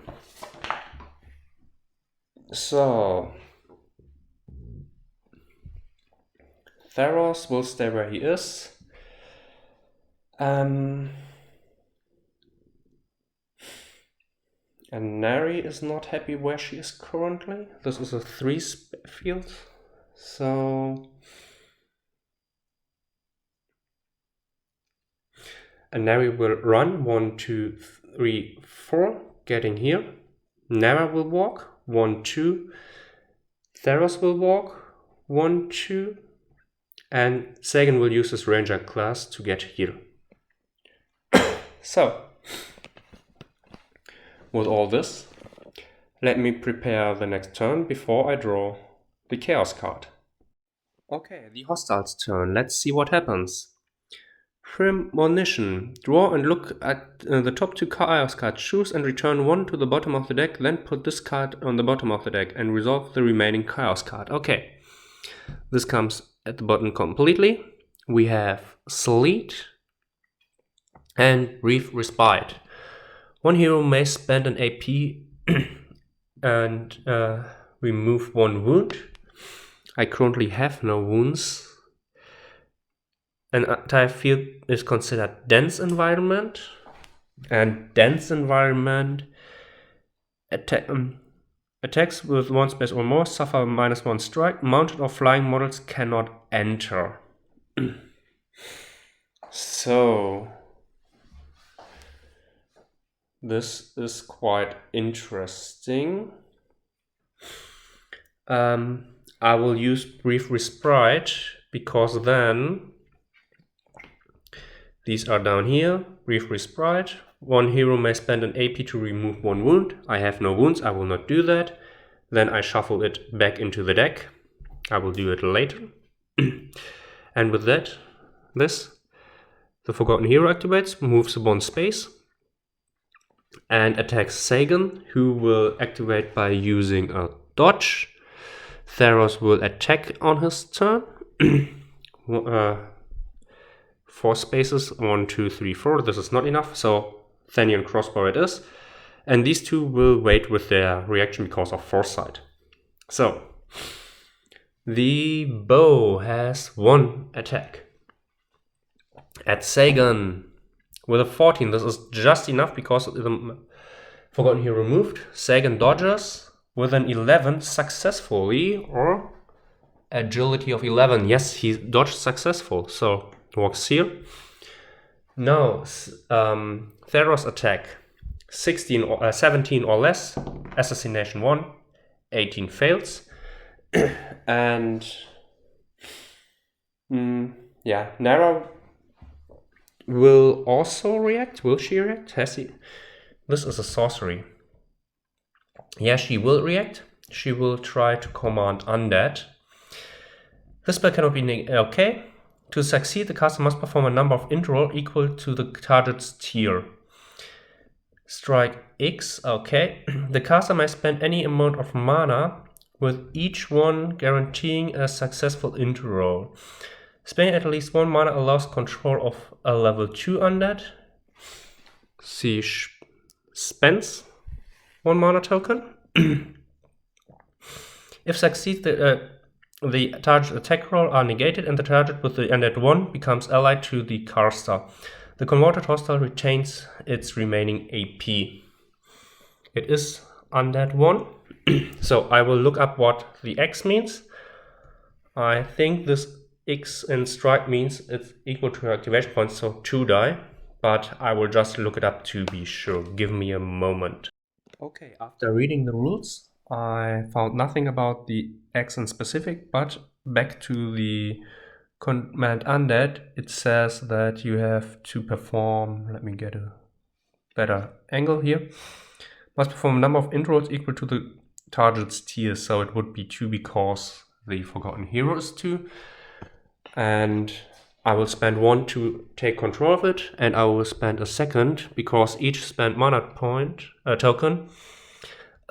So Theros will stay where he is. And Nari is not happy where she is currently. This is a 3 field. So and Nari will run 1, 2, 3, 4, getting here. Nara will walk 1, 2. Theros will walk 1, 2. And Sagan will use his Ranger class to get here. So with all this, let me prepare the next turn before I draw the Chaos card. Okay, the hostiles' turn. Let's see what happens. Premonition. Draw and look at the top 2 Chaos cards. Choose and return 1 to the bottom of the deck. Then put this card on the bottom of the deck and resolve the remaining Chaos card. Okay, this comes at the bottom completely. We have Sleet and Brief Respite. 1 hero may spend an AP and remove 1 wound. I currently have no wounds. An entire field is considered dense environment. And dense environment attacks with 1 space or more suffer -1 strike. Mounted or flying models cannot enter. So this is quite interesting. I will use Brief Respite because then these are down here. Brief Respite. 1 hero may spend an AP to remove 1 wound. I have no wounds, I will not do that. Then I shuffle it back into the deck. I will do it later. And with that, the Forgotten Hero activates, moves 1 space, and attacks Sagan, who will activate by using a dodge. Theros will attack on his turn. 4 spaces, 1, 2, 3, 4. This is not enough, so Thanian Crossbow it is. And these 2 will wait with their reaction because of Foresight. So the bow has 1 attack. At Sagan with a 14, this is just enough because the Forgotten Hero moved. Sagan dodges with an 11 successfully, or agility of 11. Yes, he dodged successful, so walks here. Now Theros attack 17 or less, assassination 1, 18 fails. And yeah, Nara will also react. Will she react? Has he? This is a sorcery. Yeah, she will react. She will try to command Undead. This spell cannot be okay. To succeed, the caster must perform a number of int roll equal to the target's tier. Strike X, okay. The caster may spend any amount of mana, with each one guaranteeing a successful intro roll. Spending at least 1 mana allows control of a level 2 undead. She spends 1 mana token. If succeeds, the target attack roll are negated and the target with the undead 1 becomes allied to the caster. The converted hostile retains its remaining AP. It is undead 1. So I will look up what the X means. I think this X in strike means it's equal to activation points, so 2 die. But I will just look it up to be sure. Give me a moment. Okay, after reading the rules, I found nothing about the X in specific, but back to the command undead, it says that you have to perform, let me get a better angle here, must perform a number of intros equal to the target's tier, so it would be 2 because the Forgotten Hero is 2, and I will spend 1 to take control of it, and I will spend a second because each spent mana point token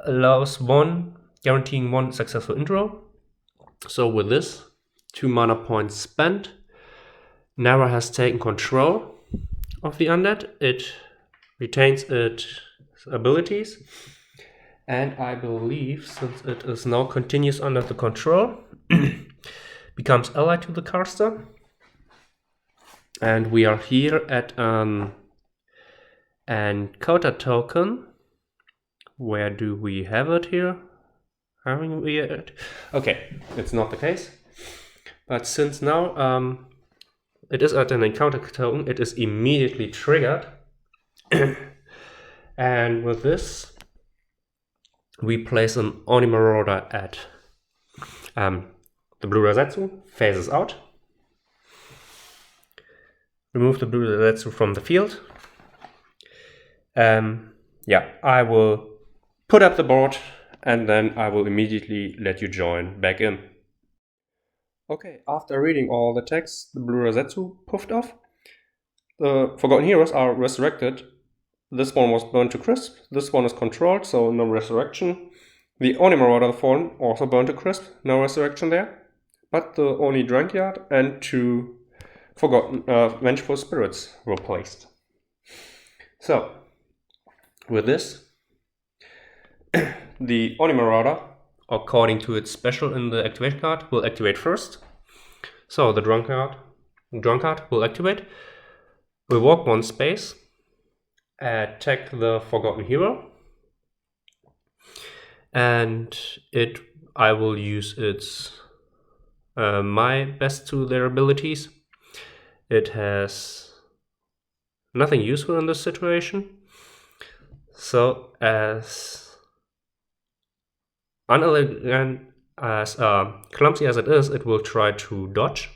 allows 1, guaranteeing 1 successful intro. So with this, 2 mana points spent, Nara has taken control of the undead. It retains its abilities, and I believe, since it is now continuous under the control, becomes allied to the caster. And we are here at an encounter token. Where do we have it here? Having we it? Okay, it's not the case. But since now it is at an encounter token, it is immediately triggered. And with this, we place an Oni Marauder at the Blue Rosetsu, phases out. Remove the Blue Rosetsu from the field. Yeah, I will put up the board and then I will immediately let you join back in. Okay, after reading all the text, the Blue Rosetsu puffed off. The Forgotten Heroes are resurrected. This one was burned to crisp. This one is controlled, so no resurrection. The Oni Marauder, the Fallen, also burned to crisp. No resurrection there. But the Oni Drunkard and 2 Forgotten Vengeful Spirits were placed. So, with this, the Oni Marauder, according to its special in the activation card, will activate first. So the Drunkard will activate. We'll walk 1 space, attack the Forgotten Hero, and I will use its my best to their abilities. It has nothing useful in this situation. So as unelegant, as clumsy as it is, it will try to dodge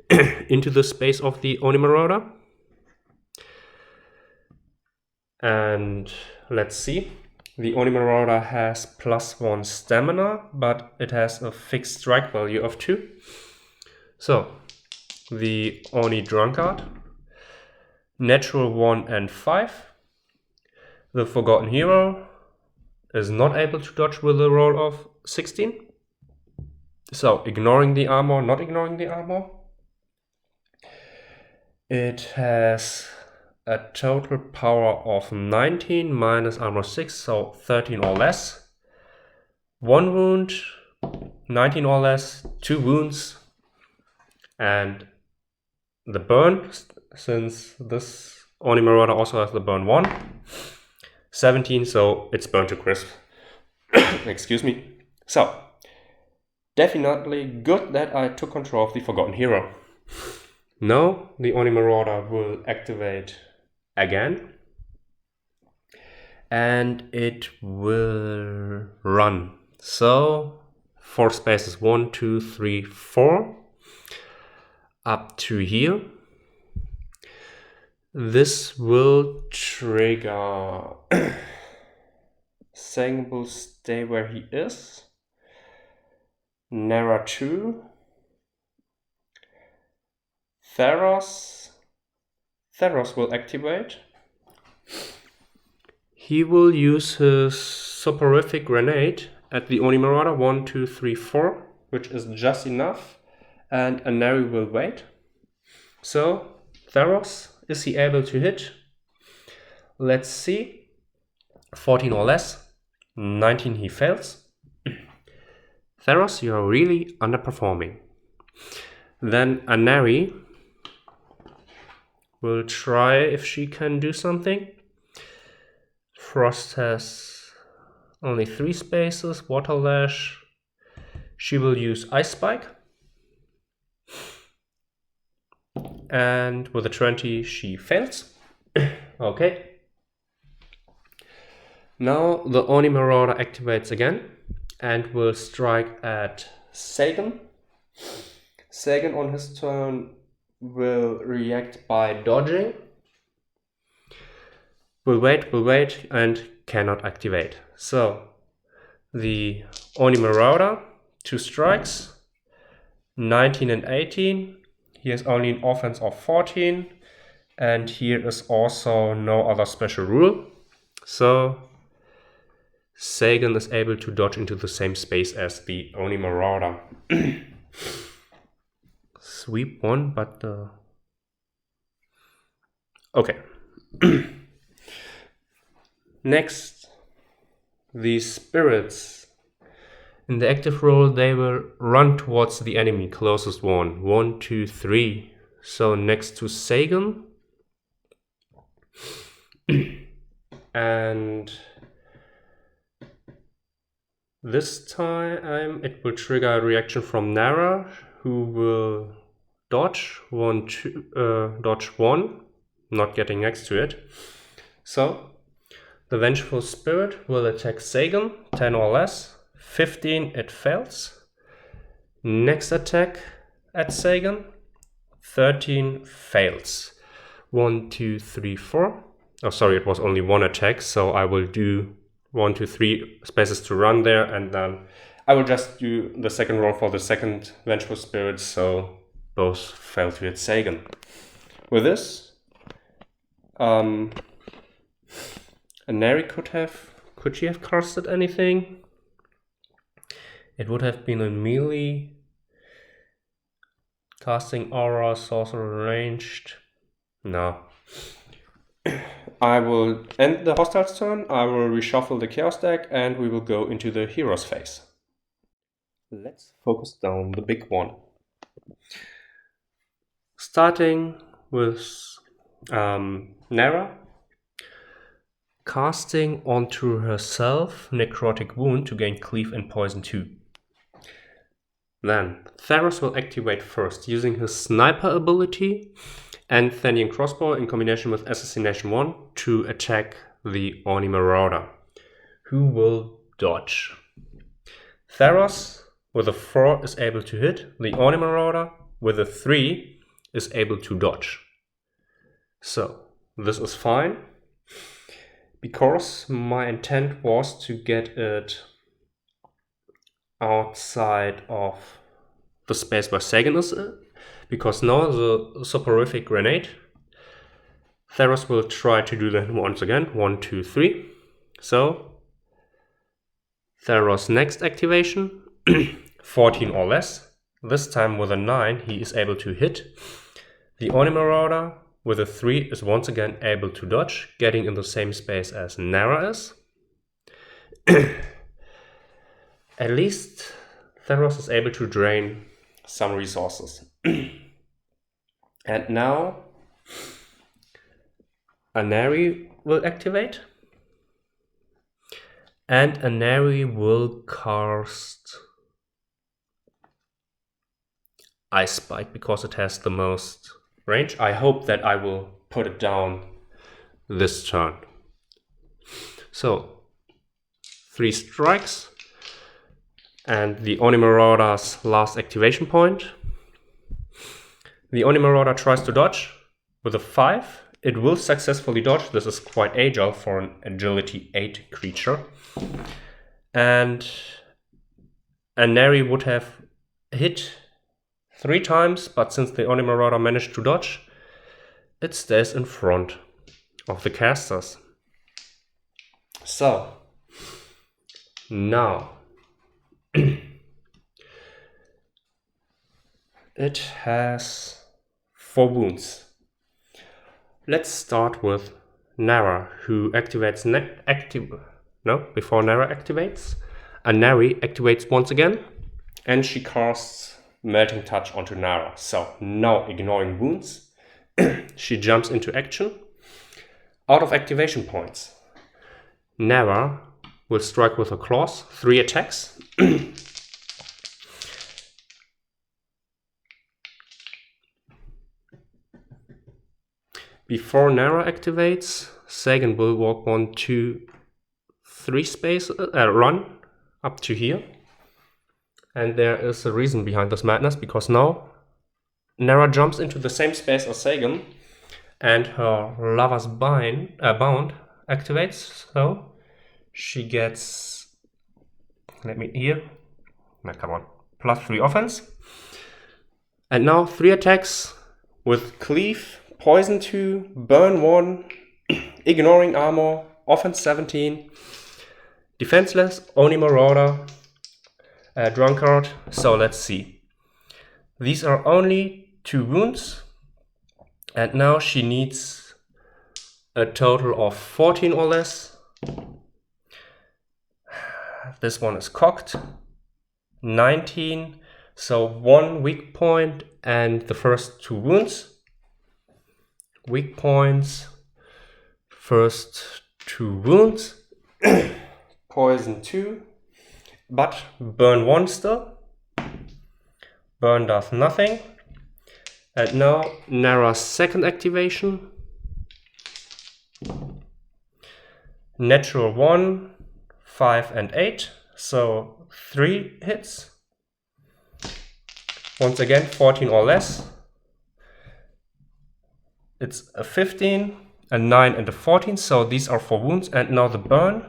into the space of the Oni Marauder. And let's see. The Oni Marauder has +1 stamina, but it has a fixed strike value of 2. So the Oni Drunkard, natural 1 and 5. The Forgotten Hero is not able to dodge with a roll of 16. So ignoring the armor, not ignoring the armor. It has a total power of 19 minus armor 6, so 13 or less. 1 wound, 19 or less, 2 wounds, and the burn, since this Oni Marauder also has the burn 1, 17, so it's burned to crisp. Excuse me. So, definitely good that I took control of the Forgotten Hero. Now the Oni Marauder will activate again, and it will run. So 4 spaces, 1, 2, 3, 4, up to here. This will trigger Sang will stay where he is. Nara 2. Theros will activate. he will use his soporific grenade at the Oni Marauder 1, 2, 3, 4, which is just enough, and Anari will wait. So, Theros, is he able to hit? Let's see. 14 or less. 19 he fails. Theros, you are really underperforming. Then Anari will try if she can do something. Frost has only 3 spaces, Water Lash. She will use Ice Spike. And with a 20 she fails. Okay. Now the Oni Marauder activates again and will strike at Sagan. Sagan on his turn will react by dodging. Will wait, and cannot activate. So the Oni Marauder, 2 strikes, 19 and 18. He has only an offense of 14, and here is also no other special rule. So Sagan is able to dodge into the same space as the Oni Marauder. Sweep 1, but okay. Next, the spirits. In the active role, they will run towards the enemy closest one. 1, 2, 3. So next to Sagan. And this time it will trigger a reaction from Nara, who will dodge dodge 1, not getting next to it. So the Vengeful Spirit will attack Sagan, 10 or less. 15, it fails. Next attack at Sagan, 13 fails. 1, 2, 3, 4. Oh, sorry, it was only 1 attack, so I will do 1, 2, 3 spaces to run there, and then I will just do the second roll for the second Vengeful Spirit, so both fail to hit Sagan. With this, Anari could she have casted anything? It would have been a melee, casting aura, sorcerer ranged. No. I will end the hostile's turn, I will reshuffle the chaos deck, and we will go into the heroes phase. Let's focus down the big one. Starting with Nara, casting onto herself Necrotic Wound to gain Cleave and Poison 2. Then Theros will activate first using his Sniper ability and Thenian Crossbow in combination with Assassination 1 to attack the Oni Marauder, who will dodge. Theros with a 4 is able to hit, the Oni Marauder with a 3 is able to dodge. So this is fine, because my intent was to get it outside of the space where Sagan is, because now the soporific grenade, Theros will try to do that once again. 1, 2, 3. So Theros' next activation, 14 or less. This time with a 9 he is able to hit. The Oni Marauder with a 3 is once again able to dodge, getting in the same space as Nara is. At least Theros is able to drain some resources. And now Anari will activate. And Anari will cast Ice Spike because it has the most range. I hope that I will put it down this turn. So 3 strikes. And the Oni Marauder's last activation point. The Oni Marauder tries to dodge with a 5. It will successfully dodge. This is quite agile for an agility 8 creature. And Anari would have hit 3 times, but since the Oni Marauder managed to dodge, it stays in front of the casters. So now it has 4 wounds. Let's start with Nara, who activates before Nara activates, Nari activates once again, and she casts Melting Touch onto Nara. So now, ignoring wounds, she jumps into action. Out of activation points, Nara will strike with her claws, 3 attacks. Before Nara activates, Sagan will walk 1, 2, 3 space, run up to here. And there is a reason behind this madness, because now Nara jumps into the same space as Sagan, and her Lover's Bound activates, so she gets, plus 3 offense. And now 3 attacks with Cleave, Poison 2, Burn 1, Ignoring Armor, Offense 17, Defenseless, Oni Marauder, Drunkard. So let's see. These are only 2 wounds, and now she needs a total of 14 or less. This one is cocked. 19, so 1 weak point and the first 2 wounds. Weak points, first 2 wounds, poison 2, but burn 1 still. Burn does nothing. And now Nara's second activation. Natural 1, 5 and 8, so 3 hits. Once again, 14 or less. It's a 15, a 9 and a 14, so these are 4 wounds. And now the burn.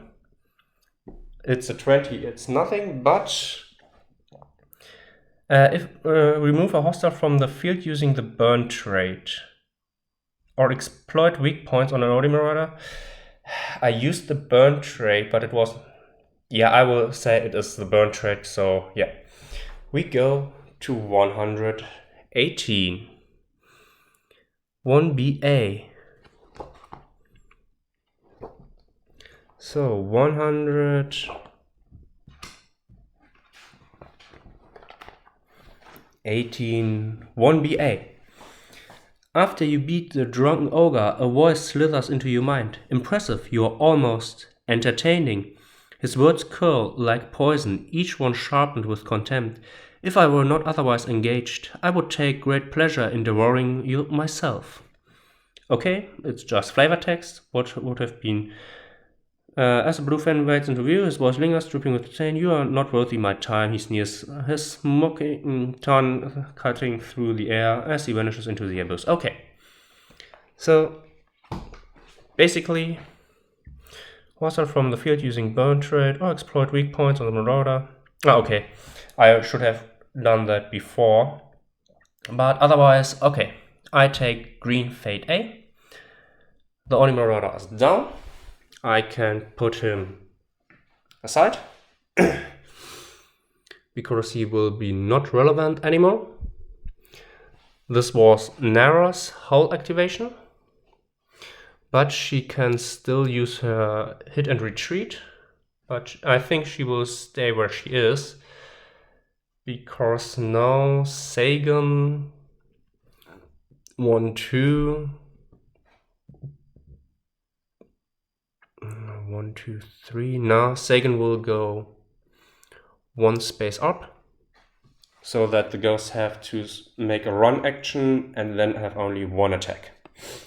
It's a 20, it's nothing, but if remove a hostile from the field using the burn trait, or exploit weak points on an Oni Marauder. I used the burn trait, but it was, I will say it is the burn trait, so yeah. We go to 118. 1BA. So 118. 1BA. After you beat the drunken ogre, a voice slithers into your mind. Impressive, you are almost entertaining. His words curl like poison, each one sharpened with contempt. If I were not otherwise engaged, I would take great pleasure in devouring you myself. Okay, it's just flavor text. What would have been? As the blue fan waits into view, his voice lingers, dripping with disdain. You are not worthy my time, he sneers, his smoking tongue cutting through the air as he vanishes into the abyss. Okay, so basically, hostile from the field using burn trait or exploit weak points on the marauder. Okay, I should have done that before, but otherwise, okay, I take green Fate A. The Oni Marauder is down. I can put him aside because he will be not relevant anymore. This was Nara's whole activation, but she can still use her hit and retreat, but I think she will stay where she is because now Sagan 1, 2, 1, 2, 3. Now Sagan will go 1 space up, so that the ghosts have to make a run action and then have only 1 attack.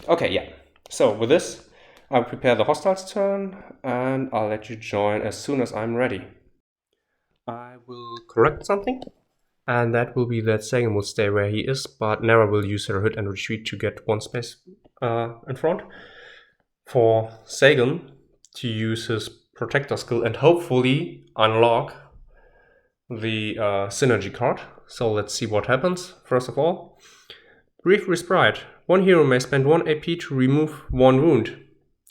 Okay, yeah. So with this, I'll prepare the hostile's turn, and I'll let you join as soon as I'm ready. I will correct something, and that will be that Sagan will stay where he is, but Nara will use her hit and retreat to get 1 space in front. For Sagan to use his protector skill and hopefully unlock the synergy card. So let's see what happens. First of all, brief respite. One hero may spend 1 AP to remove 1 wound.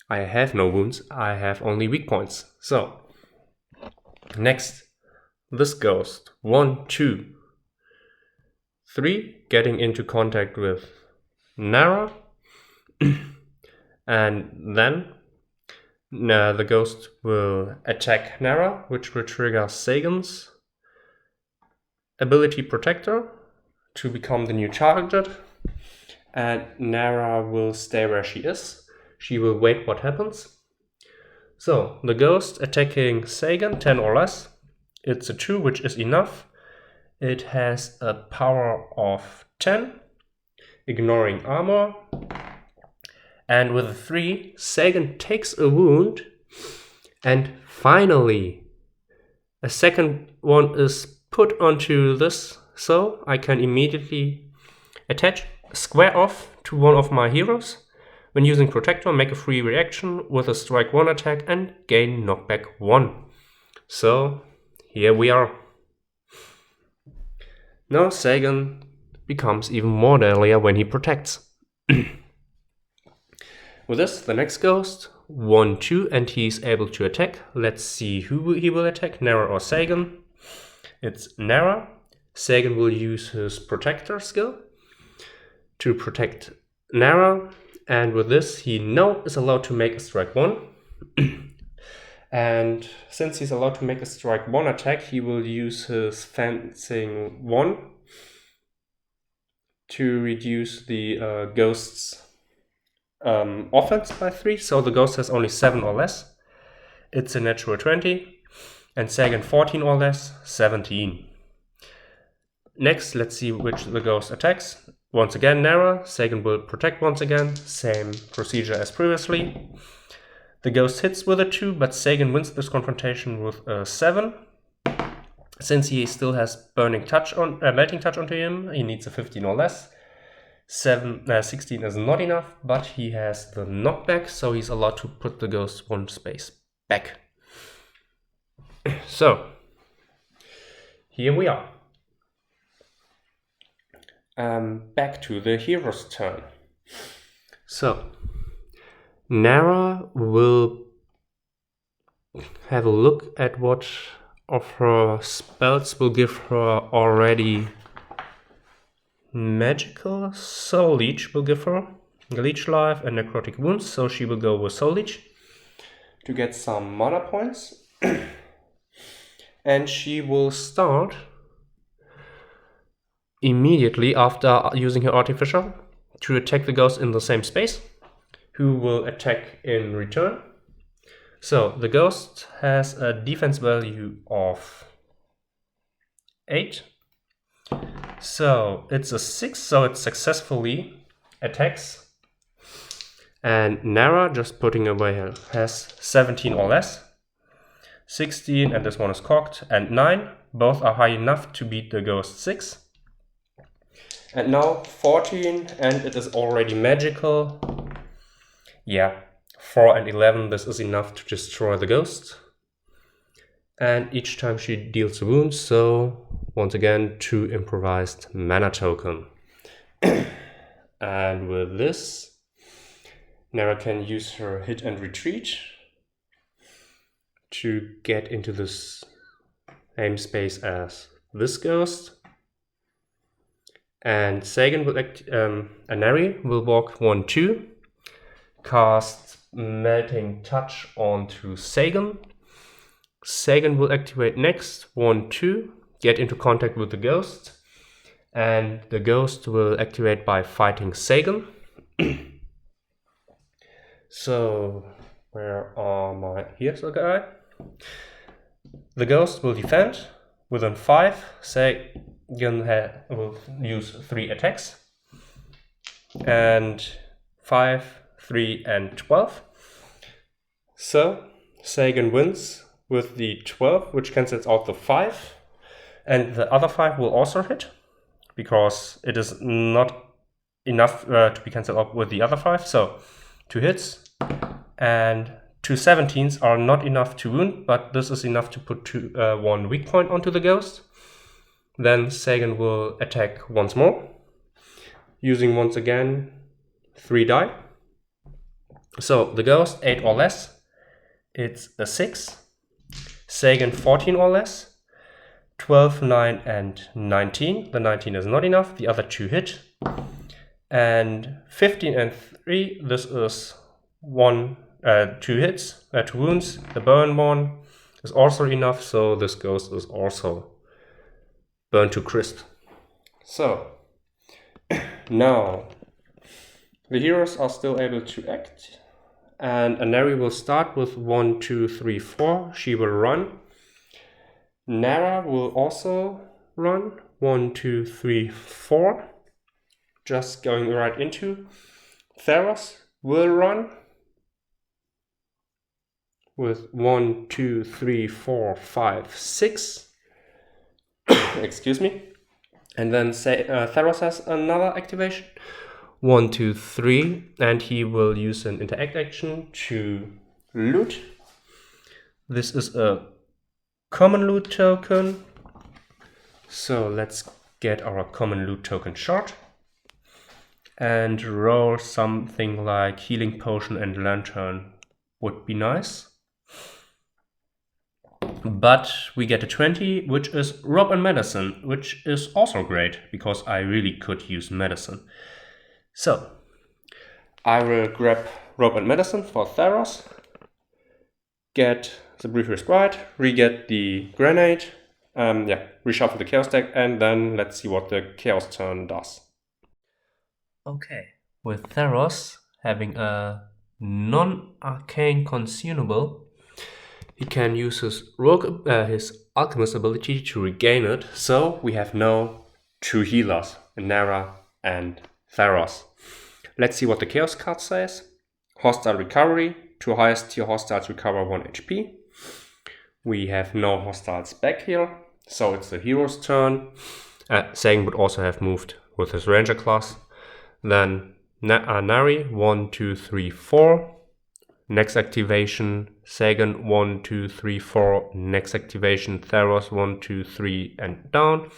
I have no wounds, I have only weak points. So, next, this ghost. 1, 2, 3, getting into contact with Nara. And then the ghost will attack Nara, which will trigger Sagan's ability Protector to become the new target. And Nara will stay where she is. She will wait what happens. So, the ghost attacking Sagan, 10 or less. It's a 2, which is enough. It has a power of 10, ignoring armor. And with a 3, Sagan takes a wound. And finally, a second one is put onto this, so I can immediately attach, square off to one of my heroes. When using Protector, make a free reaction with a strike 1 attack and gain knockback 1. So, here we are. Now Sagan becomes even more deadlier when he protects. With this, the next ghost, 1, 2, and he's able to attack. Let's see who he will attack, Nara or Sagan. It's Nara. Sagan will use his Protector skill to protect Nara. And with this, he now is allowed to make a strike 1. And since he's allowed to make a strike 1 attack, he will use his fencing 1 to reduce the ghost's offense by 3. So the ghost has only 7 or less. It's a natural 20. And Sagan 14 or less, 17. Next, let's see which the ghost attacks. Once again, Nara. Sagan will protect once again. Same procedure as previously. The ghost hits with a 2, but Sagan wins this confrontation with a 7. Since he still has melting touch onto him, he needs a 15 or less. 16 is not enough, but he has the knockback, so he's allowed to put the ghost 1 space back. So, here we are. Back to the hero's turn. So, Nara will have a look at what of her spells will give her already magical. Soul Leech will give her Leech Life and Necrotic Wounds, so she will go with Soul Leech to get some mana points. And she will start immediately after using her Artificial to attack the ghost in the same space, who will attack in return. So the ghost has a defense value of 8. So it's a 6, so it successfully attacks. And Nara, just putting away her, has 17 or less. 16, and this one is cocked, and 9. Both are high enough to beat the ghost 6. And now 14, and it is already magical. Yeah, 4 and 11, this is enough to destroy the ghost. And each time she deals a wound, so once again 2 improvised mana token. And with this, Nara can use her hit and retreat to get into this same space as this ghost. And Sagan will Anari will walk 1, 2, cast Melting Touch onto Sagan. Sagan will activate next, 1, 2, get into contact with the ghost, and the ghost will activate by fighting Sagan. So, where are my... Here's the guy. The ghost will defend within 5. Sagan will use 3 attacks. And 5, 3, and 12. So, Sagan wins with the 12, which cancels out the 5. And the other 5 will also hit, because it is not enough to be cancelled out with the other 5. So, 2 hits and 2 17s are not enough to wound, but this is enough to put 1 weak point onto the ghost. Then Sagan will attack once more, using once again 3 die. So the ghost 8 or less, it's a 6. Sagan 14 or less, 12, 9 and 19. The 19 is not enough, the other 2 hit. And 15 and 3, this is 2 hits, 2 wounds. The burn one is also enough, so this ghost is also burned to crisp. So now the heroes are still able to act, and Anari will start with 1, 2, 3, 4. She will run. Nara will also run 1, 2, 3, 4. Just going right into. Theros will run with 1, 2, 3, 4, 5, 6. Excuse me. And then Theros has another activation. 1, 2, 3, and he will use an interact action to loot. This is a common loot token. So let's get our common loot token short and roll something like healing potion and lantern would be nice. But we get a 20, which is rope and medicine, which is also great because I really could use medicine. So I will grab rope and medicine for Theros, get the brief respite, re-get the grenade, reshuffle the chaos deck, and then let's see what the chaos turn does. Okay, with Theros having a non-arcane consumable, he can use his alchemist ability to regain it, so we have now 2 healers, Nara and Theros. Let's see what the chaos card says. Hostile recovery. 2 highest tier hostiles recover 1 HP. We have no hostiles back here, so it's the hero's turn. Sagan would also have moved with his ranger class. Then Nari 1, 2, 3, 4. Next activation, Sagan 1, 2, 3, 4. Next activation, Theros 1, 2, 3 and down.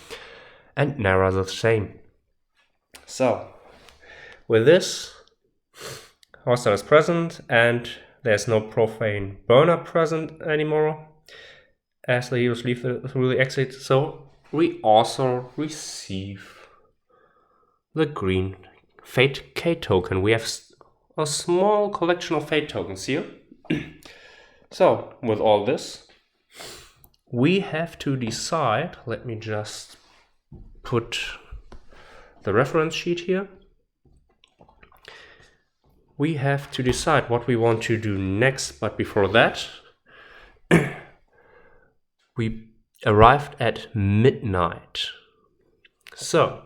And Nara the same. So with this, hostile is present and there's no profane burner present anymore as the heroes leave through the exit. So we also receive the green Fate K token. We have a small collection of Fate tokens here. So with all this, we have to decide. Let me just put the reference sheet here. We have to decide what we want to do next, but before that, we arrived at midnight. So,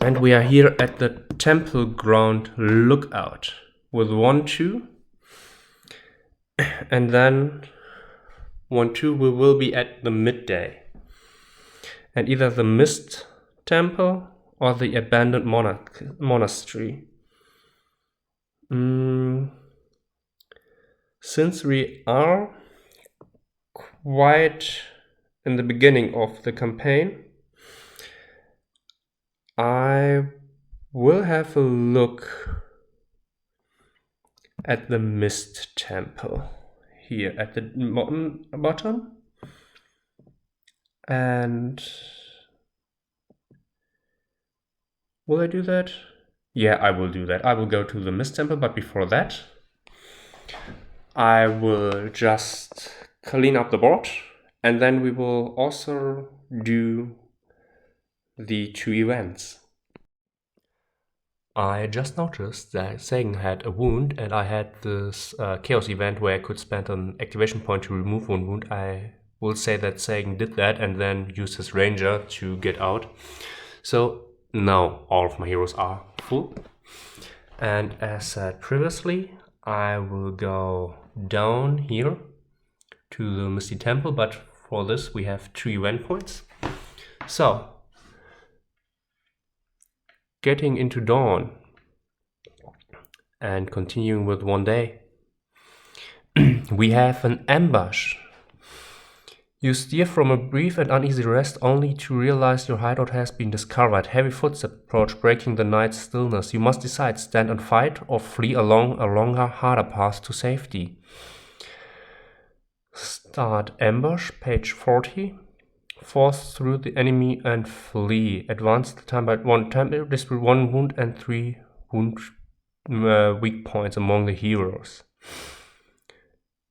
and we are here at the Temple Ground Lookout with 1, 2, and then 1, 2 we will be at the midday, and either the Mist Temple or the abandoned monastery. Since we are quite in the beginning of the campaign, I will have a look at the Mist Temple here at the bottom. And will I do that? Yeah, I will do that. I will go to the Mist Temple, but before that, I will just clean up the board, and then we will also do the 2 events. I just noticed that Sagan had a wound, and I had this chaos event where I could spend an activation point to remove 1 wound. I will say that Sagan did that and then used his ranger to get out. So now all of my heroes are full. And as said previously, I will go down here to the Misty Temple, but for this we have 2 event points. So, getting into dawn and continuing with 1 day, we have an ambush You steer from a brief and uneasy rest only to realize your hideout has been discovered. Heavy footsteps approach, breaking the night's stillness. You must decide, stand and fight or flee along a longer, harder path to safety. Start ambush, page 40. Force through the enemy and flee. Advance the time by 1 tempo, distribute 1 wound and 3 wound weak points among the heroes.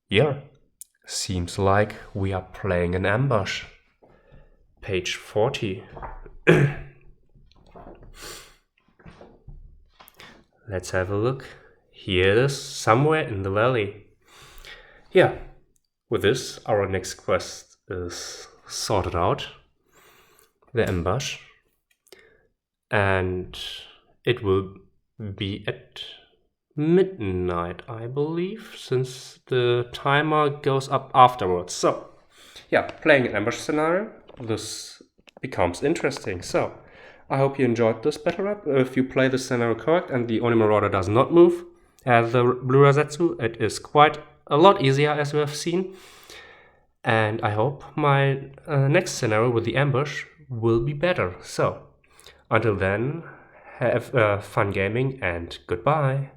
Yeah. Seems like we are playing an ambush. Page 40. Let's have a look. Here it is, somewhere in the valley. Yeah, with this, our next quest is sorted out. The ambush. And it will be at midnight, I believe, since the timer goes up afterwards. So, yeah, playing an ambush scenario, this becomes interesting. So, I hope you enjoyed this battle rap. If you play the scenario correct and the Oni Marauder does not move as the Blue Rosetsu, it is quite a lot easier, as we have seen. And I hope my next scenario with the ambush will be better. So, until then, have fun gaming and goodbye.